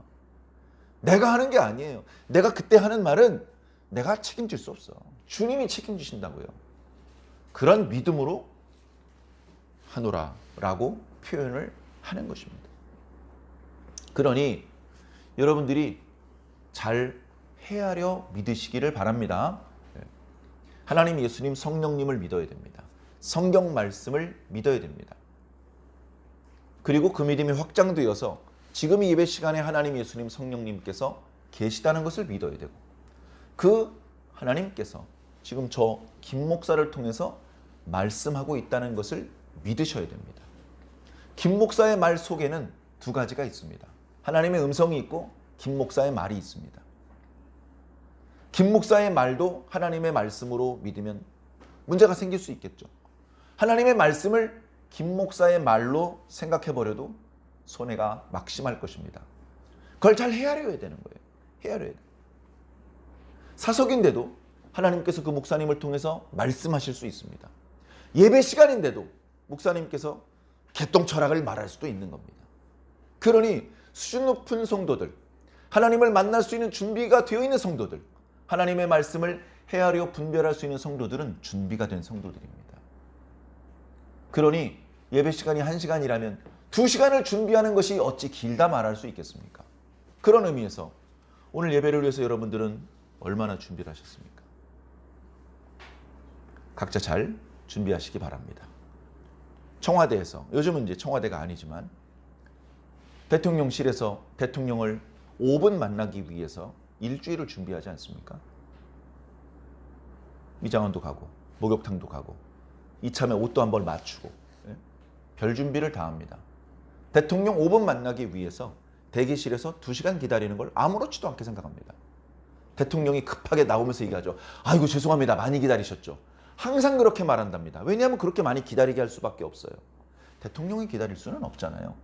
내가 하는 게 아니에요. 내가 그때 하는 말은 내가 책임질 수 없어. 주님이 책임지신다고요. 그런 믿음으로 하노라라고 표현을 하는 것입니다. 그러니 여러분들이 잘 헤아려 믿으시기를 바랍니다. 하나님, 예수님, 성령님을 믿어야 됩니다. 성경 말씀을 믿어야 됩니다. 그리고 그 믿음이 확장되어서 지금 이 예배 시간에 하나님, 예수님, 성령님께서 계시다는 것을 믿어야 되고, 그 하나님께서 지금 저 김 목사를 통해서 말씀하고 있다는 것을 믿으셔야 됩니다. 김 목사의 말 속에는 두 가지가 있습니다. 하나님의 음성이 있고 김 목사의 말이 있습니다. 김 목사의 말도 하나님의 말씀으로 믿으면 문제가 생길 수 있겠죠. 하나님의 말씀을 김 목사의 말로 생각해버려도 손해가 막심할 것입니다. 그걸 잘 헤아려야 되는 거예요. 헤아려야 돼요. 사석인데도 하나님께서 그 목사님을 통해서 말씀하실 수 있습니다. 예배 시간인데도 목사님께서 개똥 철학을 말할 수도 있는 겁니다. 그러니 수준 높은 성도들, 하나님을 만날 수 있는 준비가 되어 있는 성도들, 하나님의 말씀을 헤아려 분별할 수 있는 성도들은 준비가 된 성도들입니다. 그러니 예배 시간이 1시간이라면 2시간을 준비하는 것이 어찌 길다 말할 수 있겠습니까? 그런 의미에서 오늘 예배를 위해서 여러분들은 얼마나 준비를 하셨습니까? 각자 잘 준비하시기 바랍니다. 청와대에서, 요즘은 이제 청와대가 아니지만 대통령실에서 대통령을 5분 만나기 위해서 일주일을 준비하지 않습니까? 미장원도 가고 목욕탕도 가고 이참에 옷도 한번 맞추고 별 준비를 다 합니다. 대통령 5분 만나기 위해서 대기실에서 2시간 기다리는 걸 아무렇지도 않게 생각합니다. 대통령이 급하게 나오면서 얘기하죠. 아이고 죄송합니다. 많이 기다리셨죠. 항상 그렇게 말한답니다. 왜냐하면 그렇게 많이 기다리게 할 수밖에 없어요. 대통령이 기다릴 수는 없잖아요.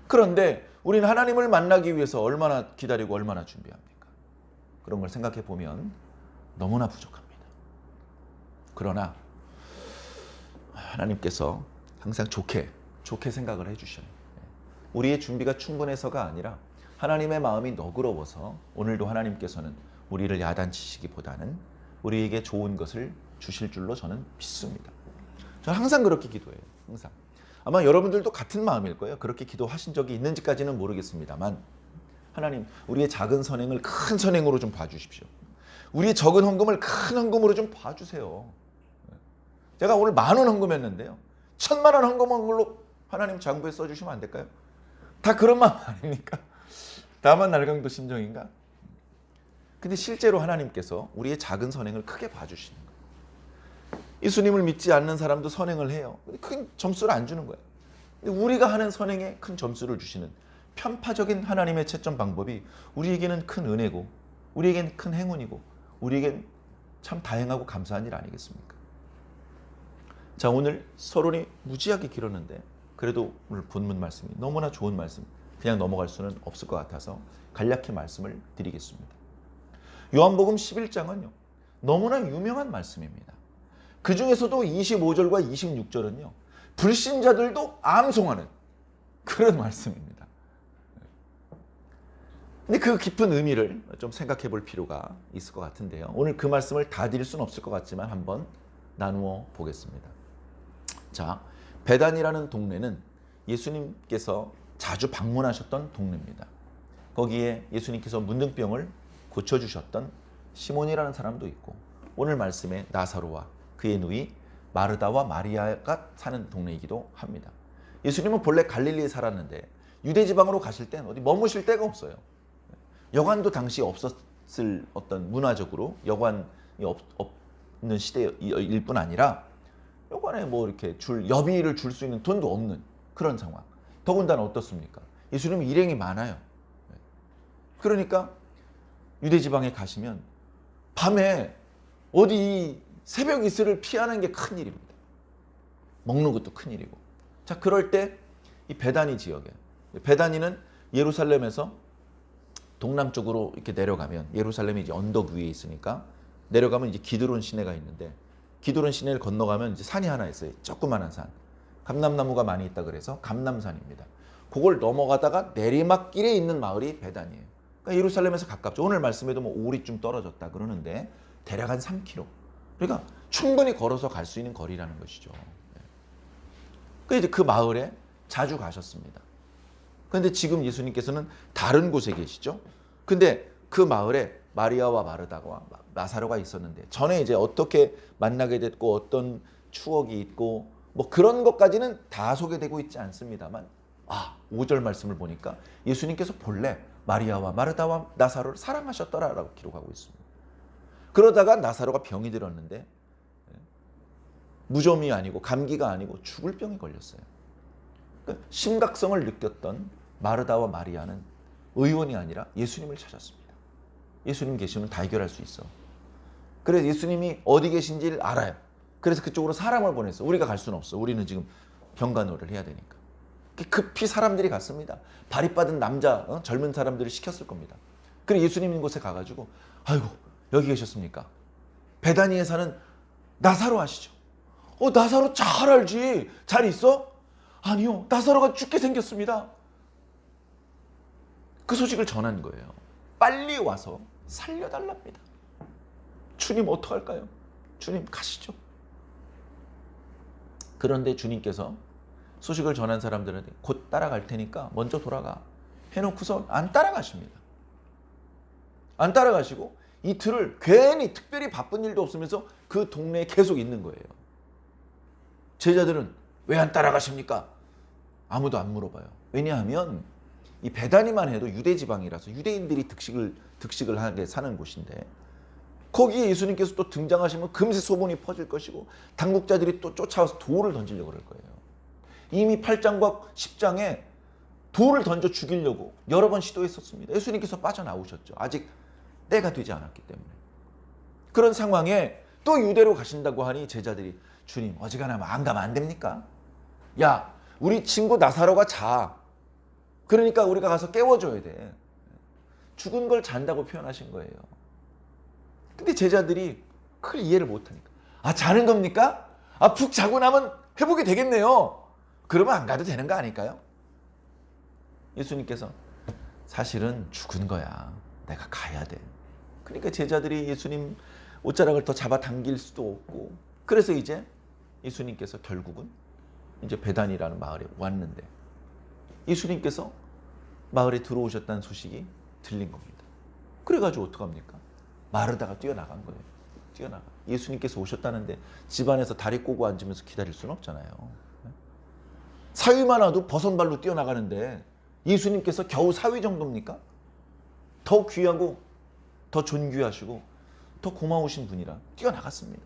그런데 우리는 하나님을 만나기 위해서 얼마나 기다리고 얼마나 준비합니까? 그런 걸 생각해 보면 너무나 부족합니다. 그러나 하나님께서 항상 좋게 생각을 해주셔요. 우리의 준비가 충분해서가 아니라 하나님의 마음이 너그러워서 오늘도 하나님께서는 우리를 야단치시기보다는 우리에게 좋은 것을 주실 줄로 저는 믿습니다. 저는 항상 그렇게 기도해요. 항상. 아마 여러분들도 같은 마음일 거예요. 그렇게 기도하신 적이 있는지까지는 모르겠습니다만 하나님, 우리의 작은 선행을 큰 선행으로 좀 봐주십시오. 우리의 적은 헌금을 큰 헌금으로 좀 봐주세요. 제가 오늘 10,000원 헌금했는데요. 1,000,000원 헌금한 걸로 하나님 장부에 써주시면 안 될까요? 다 그런 마음 아닙니까? 다만 날강도 심정인가? 근데 실제로 하나님께서 우리의 작은 선행을 크게 봐주시는 거예요. 예수님을 믿지 않는 사람도 선행을 해요. 근데 큰 점수를 안 주는 거예요. 근데 우리가 하는 선행에 큰 점수를 주시는 편파적인 하나님의 채점 방법이 우리에게는 큰 은혜고 우리에게는 큰 행운이고 우리에겐 참 다행하고 감사한 일 아니겠습니까? 자, 오늘 서론이 무지하게 길었는데 그래도 오늘 본문 말씀이 너무나 좋은 말씀, 그냥 넘어갈 수는 없을 것 같아서 간략히 말씀을 드리겠습니다. 요한복음 11장은요 너무나 유명한 말씀입니다. 그 중에서도 25절과 26절은요 불신자들도 암송하는 그런 말씀입니다. 근데 그 깊은 의미를 좀 생각해 볼 필요가 있을 것 같은데요. 오늘 그 말씀을 다 드릴 수는 없을 것 같지만 한번 나누어 보겠습니다. 자, 베단이라는 동네는 예수님께서 자주 방문하셨던 동네입니다. 거기에 예수님께서 문둥병을 고쳐주셨던 시몬이라는 사람도 있고 오늘 말씀에 나사로와 그의 누이 마르다와 마리아가 사는 동네이기도 합니다. 예수님은 본래 갈릴리에 살았는데 유대지방으로 가실 땐 어디 머무실 데가 없어요. 여관도 당시 없었을 어떤 문화적으로 여관이 없는 시대일 뿐 아니라 여관에 뭐 이렇게 여비를 줄 수 있는 돈도 없는 그런 상황. 더군다나 어떻습니까? 예수님은 일행이 많아요. 그러니까 유대지방에 가시면 밤에 어디 새벽 이슬을 피하는 게 큰일입니다. 먹는 것도 큰일이고. 자, 그럴 때 이 베다니 지역에, 베다니는 예루살렘에서 동남쪽으로 이렇게 내려가면 예루살렘이 이제 언덕 위에 있으니까 내려가면 이제 기드론 시내가 있는데 기드론 시내를 건너가면 이제 산이 하나 있어요. 조그만한 산. 감람나무가 많이 있다 그래서 감람산입니다. 그걸 넘어가다가 내리막길에 있는 마을이 베단이에요. 그러니까 예루살렘에서 가깝죠. 오늘 말씀에도 뭐 5리쯤 떨어졌다 그러는데 대략 한 3km. 그러니까 충분히 걸어서 갈 수 있는 거리라는 것이죠. 그래서 이제 그 마을에 자주 가셨습니다. 그런데 지금 예수님께서는 다른 곳에 계시죠. 근데 그 마을에 마리아와 마르다와 나사로가 있었는데 전에 이제 어떻게 만나게 됐고 어떤 추억이 있고 뭐 그런 것까지는 다 소개되고 있지 않습니다만 5절 말씀을 보니까 예수님께서 본래 마리아와 마르다와 나사로를 사랑하셨더라라고 기록하고 있습니다. 그러다가 나사로가 병이 들었는데 무좀이 아니고 감기가 아니고 죽을 병이 걸렸어요. 그러니까 심각성을 느꼈던 마르다와 마리아는 의원이 아니라 예수님을 찾았습니다. 예수님 계시면 다 해결할 수 있어. 그래서 예수님이 어디 계신지를 알아요. 그래서 그쪽으로 사람을 보냈어. 우리가 갈 수는 없어. 우리는 지금 병간호를 해야 되니까. 급히 사람들이 갔습니다. 발입받은 남자, 젊은 사람들을 시켰을 겁니다. 그리고 예수님 있는 곳에 가가지고 아이고 여기 계셨습니까? 베다니에 사는 나사로 아시죠? 나사로 잘 알지. 잘 있어? 아니요. 나사로가 죽게 생겼습니다. 그 소식을 전한 거예요. 빨리 와서 살려달랍니다. 주님 어떡할까요? 주님 가시죠. 그런데 주님께서 소식을 전한 사람들한테 곧 따라갈 테니까 먼저 돌아가 해놓고서 안 따라가십니다. 안 따라가시고 이틀을 괜히 특별히 바쁜 일도 없으면서 그 동네에 계속 있는 거예요. 제자들은 왜 안 따라가십니까? 아무도 안 물어봐요. 왜냐하면 이 베다니만 해도 유대 지방이라서 유대인들이 득식을 득식을 하게 사는 곳인데 거기에 예수님께서 또 등장하시면 금세 소문이 퍼질 것이고 당국자들이 또 쫓아와서 돌을 던지려고 그럴 거예요. 이미 8장과 10장에 돌을 던져 죽이려고 여러 번 시도했었습니다. 예수님께서 빠져나오셨죠. 아직 때가 되지 않았기 때문에. 그런 상황에 또 유대로 가신다고 하니 제자들이 주님 어지간하면 안 가면 안 됩니까? 야 우리 친구 나사로가 자. 그러니까 우리가 가서 깨워줘야 돼. 죽은 걸 잔다고 표현하신 거예요. 근데 제자들이 그걸 이해를 못하니까 아 자는 겁니까? 아 푹 자고 나면 회복이 되겠네요. 그러면 안 가도 되는 거 아닐까요? 예수님께서 사실은 죽은 거야. 내가 가야 돼. 그러니까 제자들이 예수님 옷자락을 더 잡아당길 수도 없고 그래서 이제 예수님께서 결국은 이제 베단이라는 마을에 왔는데 예수님께서 마을에 들어오셨다는 소식이 들린 겁니다. 그래가지고 어떡합니까? 마르다가 뛰어나간 거예요. 뛰어나가. 예수님께서 오셨다는데 집안에서 다리 꼬고 앉으면서 기다릴 수는 없잖아요. 사위만 와도 버선발로 뛰어나가는데 예수님께서 겨우 사위 정도입니까? 더 귀하고 더 존귀하시고 더 고마우신 분이라 뛰어나갔습니다.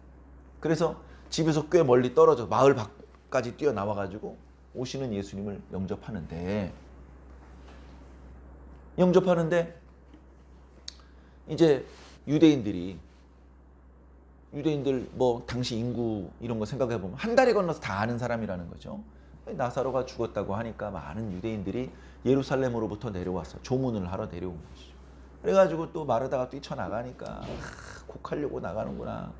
그래서 집에서 꽤 멀리 떨어져 마을 밖까지 뛰어나와가지고 오시는 예수님을 영접하는데 이제 유대인들 뭐 당시 인구 이런 거 생각해 보면 한 다리 건너서 다 아는 사람이라는 거죠. 나사로가 죽었다고 하니까 많은 유대인들이 예루살렘으로부터 내려와서 조문을 하러 내려온 것이죠. 그래가지고 또 마르다가 뛰쳐나가니까 곡하려고 나가는구나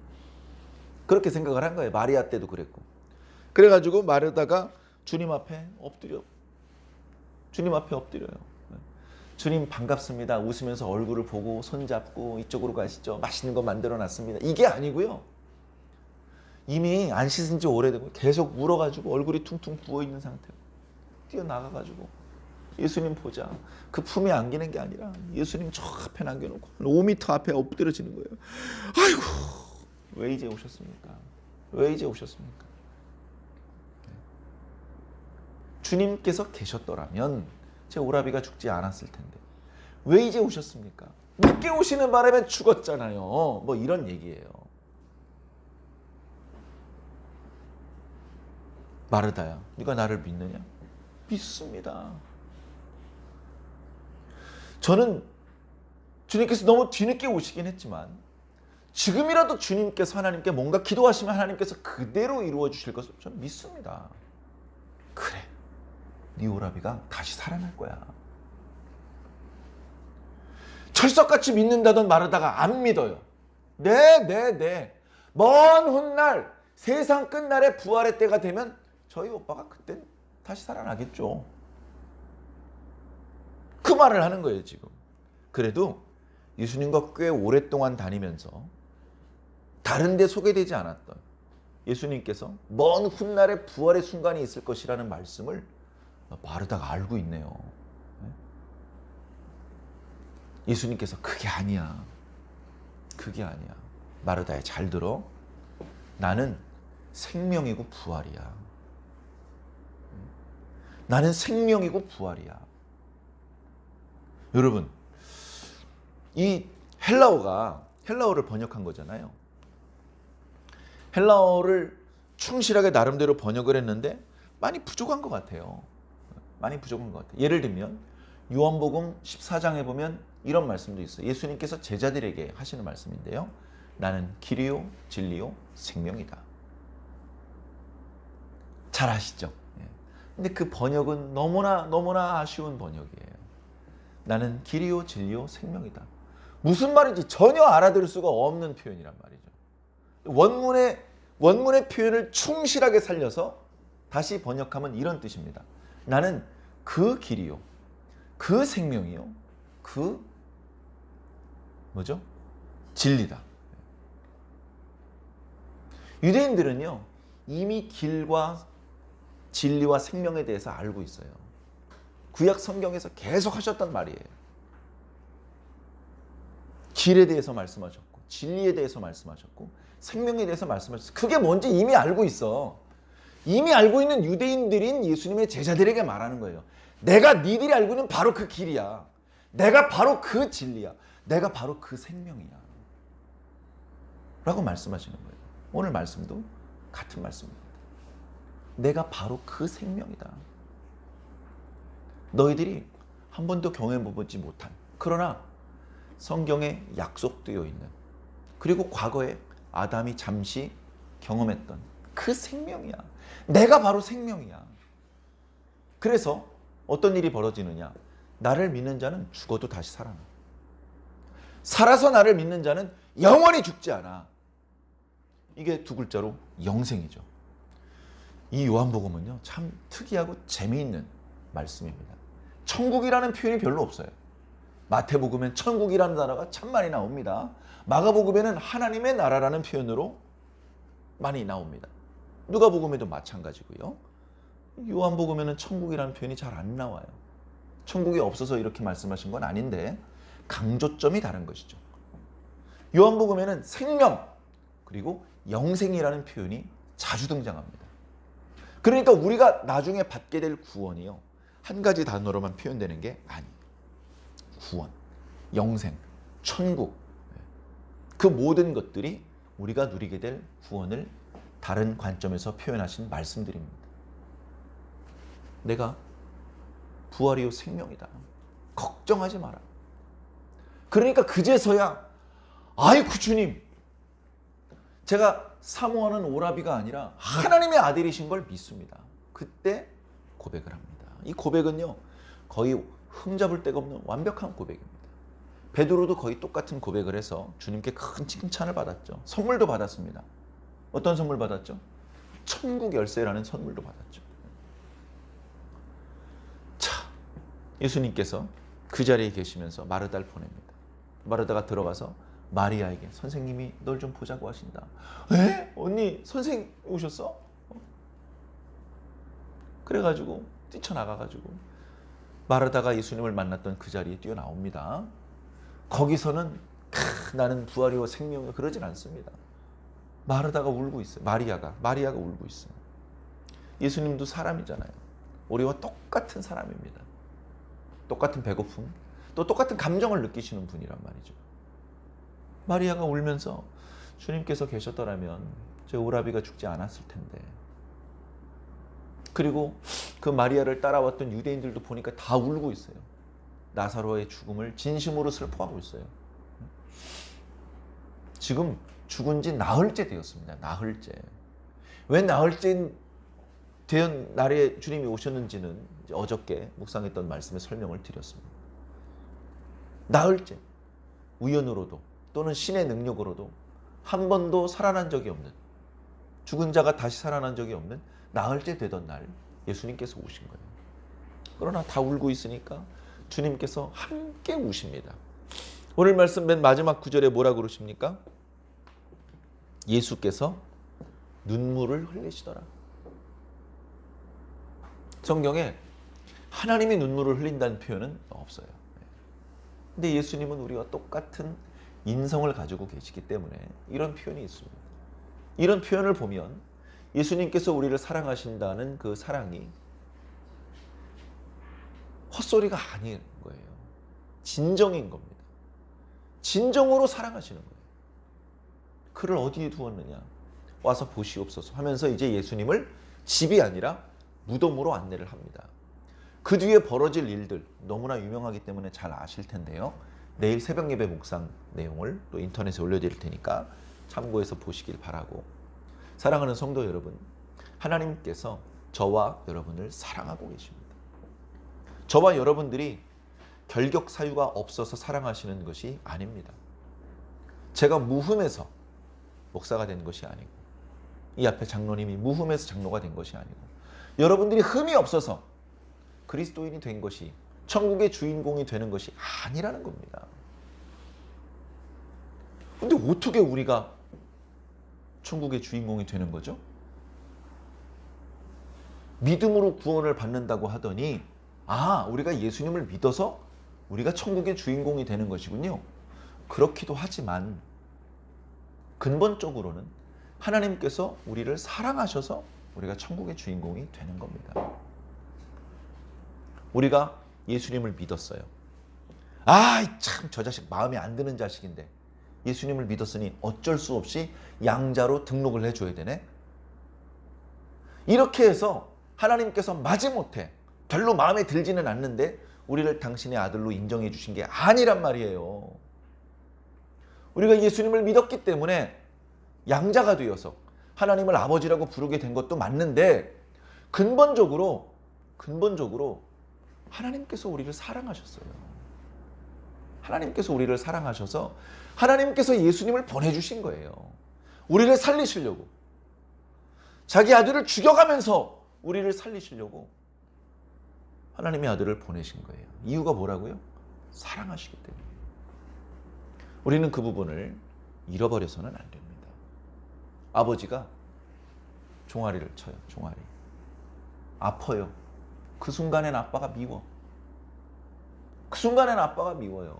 그렇게 생각을 한 거예요. 마리아 때도 그랬고. 그래가지고 마르다가 주님 앞에 엎드려요. 주님 반갑습니다. 웃으면서 얼굴을 보고 손잡고 이쪽으로 가시죠. 맛있는 거 만들어 놨습니다. 이게 아니고요. 이미 안 씻은 지 오래되고 계속 울어가지고 얼굴이 퉁퉁 부어있는 상태로 뛰어나가가지고 예수님 보자. 그 품에 안기는 게 아니라 예수님 저 앞에 남겨놓고 5m 앞에 엎드려지는 거예요. 아이고 왜 이제 오셨습니까? 주님께서 계셨더라면 제 오라비가 죽지 않았을 텐데 왜 이제 오셨습니까? 늦게 오시는 바람에 죽었잖아요. 뭐 이런 얘기예요. 마르다야, 네가 나를 믿느냐? 믿습니다. 저는 주님께서 너무 뒤늦게 오시긴 했지만 지금이라도 주님께서 하나님께 뭔가 기도하시면 하나님께서 그대로 이루어 주실 것을 저는 믿습니다. 그래, 네 오라비가 다시 살아날 거야. 철석같이 믿는다던 마르다가 안 믿어요. 네. 먼 훗날 세상 끝날에 부활의 때가 되면 저희 오빠가 그때 다시 살아나겠죠. 그 말을 하는 거예요 지금. 그래도 예수님과 꽤 오랫동안 다니면서 다른 데 소개되지 않았던 예수님께서 먼 훗날에 부활의 순간이 있을 것이라는 말씀을 마르다가 알고 있네요. 예수님께서 그게 아니야. 마르다야 잘 들어. 나는 생명이고 부활이야. 여러분, 이 헬라어를 번역한 거잖아요. 헬라어를 충실하게 나름대로 번역을 했는데 많이 부족한 것 같아요. 예를 들면 요한복음 14장에 보면 이런 말씀도 있어요. 예수님께서 제자들에게 하시는 말씀인데요. 나는 길이요 진리요 생명이다. 잘 아시죠? 근데 그 번역은 너무나 아쉬운 번역이에요. 나는 길이요 진리요 생명이다. 무슨 말인지 전혀 알아들을 수가 없는 표현이란 말이죠. 원문의 표현을 충실하게 살려서 다시 번역하면 이런 뜻입니다. 나는 그 길이요, 그 생명이요, 그 진리다. 유대인들은요 이미 길과 진리와 생명에 대해서 알고 있어요. 구약 성경에서 계속 하셨단 말이에요. 길에 대해서 말씀하셨고 진리에 대해서 말씀하셨고 생명에 대해서 말씀하셨어요. 그게 뭔지 이미 알고 있어. 이미 알고 있는 유대인들인 예수님의 제자들에게 말하는 거예요. 내가 니들이 알고 있는 바로 그 길이야. 내가 바로 그 진리야. 내가 바로 그 생명이야 라고 말씀하시는 거예요. 오늘 말씀도 같은 말씀입니다. 내가 바로 그 생명이다. 너희들이 한 번도 경험해보지 못한, 그러나 성경에 약속되어 있는, 그리고 과거에 아담이 잠시 경험했던 그 생명이야. 내가 바로 생명이야. 그래서 어떤 일이 벌어지느냐? 나를 믿는 자는 죽어도 다시 살아나. 살아서 나를 믿는 자는 영원히 죽지 않아. 이게 두 글자로 영생이죠. 이 요한복음은요, 참 특이하고 재미있는 말씀입니다. 천국이라는 표현이 별로 없어요. 마태복음엔 천국이라는 단어가 참 많이 나옵니다. 마가복음에는 하나님의 나라라는 표현으로 많이 나옵니다. 누가복음에도 마찬가지고요. 요한복음에는 천국이라는 표현이 잘 안 나와요. 천국이 없어서 이렇게 말씀하신 건 아닌데 강조점이 다른 것이죠. 요한복음에는 생명 그리고 영생이라는 표현이 자주 등장합니다. 그러니까 우리가 나중에 받게 될 구원이요, 한 가지 단어로만 표현되는 게 아니에요. 구원, 영생, 천국, 그 모든 것들이 우리가 누리게 될 구원을 다른 관점에서 표현하신 말씀들입니다. 내가 부활이요 생명이다. 걱정하지 마라. 그러니까 그제서야 아이고 주님, 제가 사모하는 오라비가 아니라 하나님의 아들이신 걸 믿습니다. 그때 고백을 합니다. 이 고백은요, 거의 흠잡을 데가 없는 완벽한 고백입니다. 베드로도 거의 똑같은 고백을 해서 주님께 큰 칭찬을 받았죠. 선물도 받았습니다. 어떤 선물 받았죠? 천국 열쇠라는 선물도 받았죠. 자, 예수님께서 그 자리에 계시면서 마르다를 보냅니다. 마르다가 들어가서 마리아에게 선생님이 널 좀 보자고 하신다. 에? 언니 선생님 오셨어? 그래가지고 뛰쳐나가가지고 마르다가 예수님을 만났던 그 자리에 뛰어나옵니다. 거기서는 나는 부활이요 생명이요 그러진 않습니다. 마르다가 울고 있어요. 마리아가 울고 있어요. 예수님도 사람이잖아요. 우리와 똑같은 사람입니다. 똑같은 배고픔, 또 똑같은 감정을 느끼시는 분이란 말이죠. 마리아가 울면서 주님께서 계셨더라면 제 오라비가 죽지 않았을 텐데. 그리고 그 마리아를 따라왔던 유대인들도 보니까 다 울고 있어요. 나사로의 죽음을 진심으로 슬퍼하고 있어요. 지금 죽은 지 나흘째 되었습니다. 나흘째. 왜 나흘째 된 날에 주님이 오셨는지는 어저께 묵상했던 말씀에 설명을 드렸습니다. 나흘째. 우연으로도 또는 신의 능력으로도 한 번도 살아난 적이 없는, 죽은 자가 다시 살아난 적이 없는 나흘째 되던 날 예수님께서 오신 거예요. 그러나 다 울고 있으니까 주님께서 함께 우십니다. 오늘 말씀 맨 마지막 구절에 뭐라고 그러십니까? 예수께서 눈물을 흘리시더라. 성경에 하나님이 눈물을 흘린다는 표현은 없어요. 근데 예수님은 우리와 똑같은 인성을 가지고 계시기 때문에 이런 표현이 있습니다. 이런 표현을 보면 예수님께서 우리를 사랑하신다는 그 사랑이 헛소리가 아닌 거예요. 진정인 겁니다. 진정으로 사랑하시는 거예요. 그를 어디에 두었느냐? 와서 보시옵소서 하면서 이제 예수님을 집이 아니라 무덤으로 안내를 합니다. 그 뒤에 벌어질 일들 너무나 유명하기 때문에 잘 아실 텐데요. 내일 새벽 예배 묵상 내용을 또 인터넷에 올려드릴 테니까 참고해서 보시길 바라고. 사랑하는 성도 여러분, 하나님께서 저와 여러분을 사랑하고 계십니다. 저와 여러분들이 결격 사유가 없어서 사랑하시는 것이 아닙니다. 제가 무흠에서 목사가 된 것이 아니고, 이 앞에 장로님이 무흠에서 장로가 된 것이 아니고, 여러분들이 흠이 없어서 그리스도인이 된 것이, 천국의 주인공이 되는 것이 아니라는 겁니다. 근데 어떻게 우리가 천국의 주인공이 되는 거죠? 믿음으로 구원을 받는다고 하더니 우리가 예수님을 믿어서 우리가 천국의 주인공이 되는 것이군요. 그렇기도 하지만 근본적으로는 하나님께서 우리를 사랑하셔서 우리가 천국의 주인공이 되는 겁니다. 우리가 예수님을 믿었어요. 참 저 자식 마음에 안 드는 자식인데 예수님을 믿었으니 어쩔 수 없이 양자로 등록을 해줘야 되네. 이렇게 해서 하나님께서 마지못해 별로 마음에 들지는 않는데 우리를 당신의 아들로 인정해 주신 게 아니란 말이에요. 우리가 예수님을 믿었기 때문에 양자가 되어서 하나님을 아버지라고 부르게 된 것도 맞는데 근본적으로 하나님께서 우리를 사랑하셨어요. 하나님께서 우리를 사랑하셔서 하나님께서 예수님을 보내주신 거예요. 우리를 살리시려고. 자기 아들을 죽여가면서 우리를 살리시려고 하나님의 아들을 보내신 거예요. 이유가 뭐라고요? 사랑하시기 때문에. 우리는 그 부분을 잃어버려서는 안 됩니다. 아버지가 종아리를 쳐요. 종아리. 아파요. 그 순간엔 아빠가 미워. 그 순간엔 아빠가 미워요.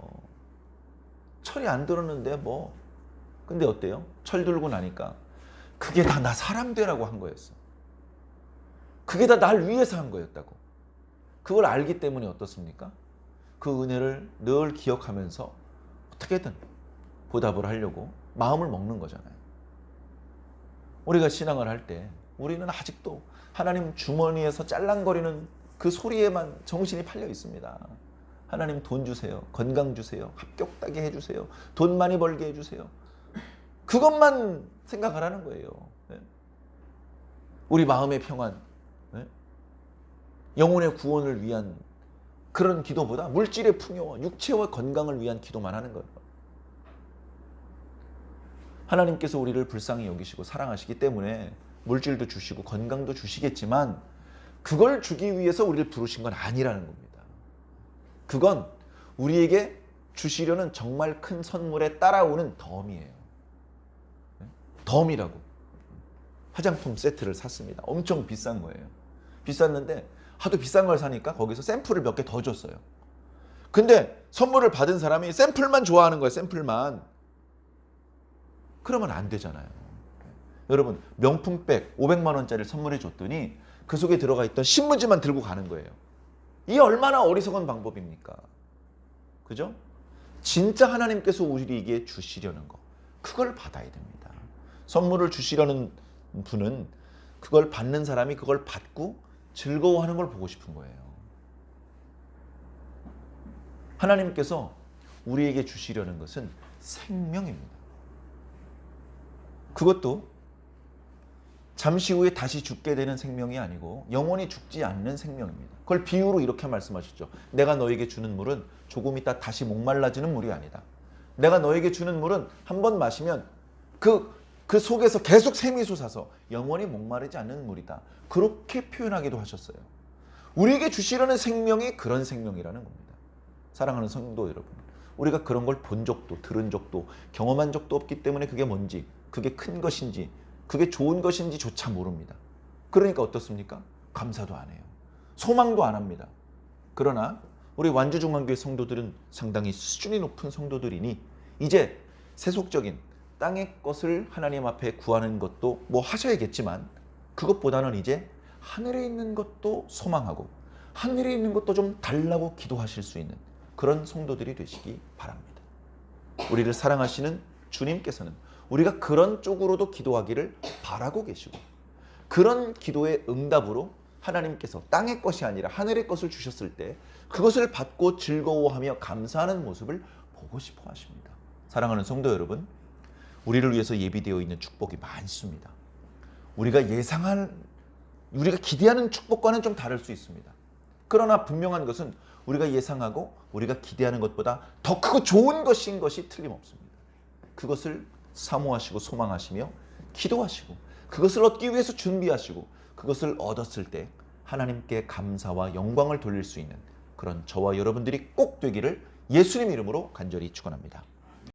철이 안 들었는데 뭐. 근데 어때요? 철 들고 나니까 그게 다 나 사람 되라고 한 거였어. 그게 다 날 위해서 한 거였다고. 그걸 알기 때문에 어떻습니까? 그 은혜를 늘 기억하면서 어떻게든 보답을 하려고 마음을 먹는 거잖아요. 우리가 신앙을 할 때 우리는 아직도 하나님 주머니에서 짤랑거리는 그 소리에만 정신이 팔려 있습니다. 하나님 돈 주세요. 건강 주세요. 합격 따게 해주세요. 돈 많이 벌게 해주세요. 그것만 생각을 하는 거예요. 우리 마음의 평안, 영혼의 구원을 위한 그런 기도보다 물질의 풍요와 육체와 건강을 위한 기도만 하는 거예요. 하나님께서 우리를 불쌍히 여기시고 사랑하시기 때문에 물질도 주시고 건강도 주시겠지만 그걸 주기 위해서 우리를 부르신 건 아니라는 겁니다. 그건 우리에게 주시려는 정말 큰 선물에 따라오는 덤이에요. 덤이라고. 화장품 세트를 샀습니다. 엄청 비싼 거예요. 비쌌는데 하도 비싼 걸 사니까 거기서 샘플을 몇 개 더 줬어요. 근데 선물을 받은 사람이 샘플만 좋아하는 거예요. 샘플만. 그러면 안 되잖아요. 여러분 명품백 500만 원짜리를 선물해 줬더니 그 속에 들어가 있던 신문지만 들고 가는 거예요. 이 얼마나 어리석은 방법입니까? 그죠? 진짜 하나님께서 우리에게 주시려는 거 그걸 받아야 됩니다. 선물을 주시려는 분은 그걸 받는 사람이 그걸 받고 즐거워하는 걸 보고 싶은 거예요. 하나님께서 우리에게 주시려는 것은 생명입니다. 그것도 잠시 후에 다시 죽게 되는 생명이 아니고 영원히 죽지 않는 생명입니다. 그걸 비유로 이렇게 말씀하셨죠. 내가 너에게 주는 물은 조금 있다 다시 목말라지는 물이 아니다. 내가 너에게 주는 물은 한 번 마시면 그 속에서 계속 샘이 솟아서 영원히 목마르지 않는 물이다. 그렇게 표현하기도 하셨어요. 우리에게 주시려는 생명이 그런 생명이라는 겁니다. 사랑하는 성도 여러분, 우리가 그런 걸 본 적도 들은 적도 경험한 적도 없기 때문에 그게 뭔지, 그게 큰 것인지, 그게 좋은 것인지조차 모릅니다. 그러니까 어떻습니까? 감사도 안 해요. 소망도 안 합니다. 그러나 우리 완주중앙교회 성도들은 상당히 수준이 높은 성도들이니 이제 세속적인 땅의 것을 하나님 앞에 구하는 것도 뭐 하셔야겠지만 그것보다는 이제 하늘에 있는 것도 소망하고 하늘에 있는 것도 좀 달라고 기도하실 수 있는 그런 성도들이 되시기 바랍니다. 우리를 사랑하시는 주님께서는 우리가 그런 쪽으로도 기도하기를 바라고 계시고 그런 기도의 응답으로 하나님께서 땅의 것이 아니라 하늘의 것을 주셨을 때 그것을 받고 즐거워하며 감사하는 모습을 보고 싶어 하십니다. 사랑하는 성도 여러분, 우리를 위해서 예비되어 있는 축복이 많습니다. 우리가 기대하는 축복과는 좀 다를 수 있습니다. 그러나 분명한 것은 우리가 예상하고 우리가 기대하는 것보다 더 크고 좋은 것인 것이 틀림없습니다. 그것을 사모하시고 소망하시며 기도하시고 그것을 얻기 위해서 준비하시고 그것을 얻었을 때 하나님께 감사와 영광을 돌릴 수 있는 그런 저와 여러분들이 꼭 되기를 예수님 이름으로 간절히 축원합니다.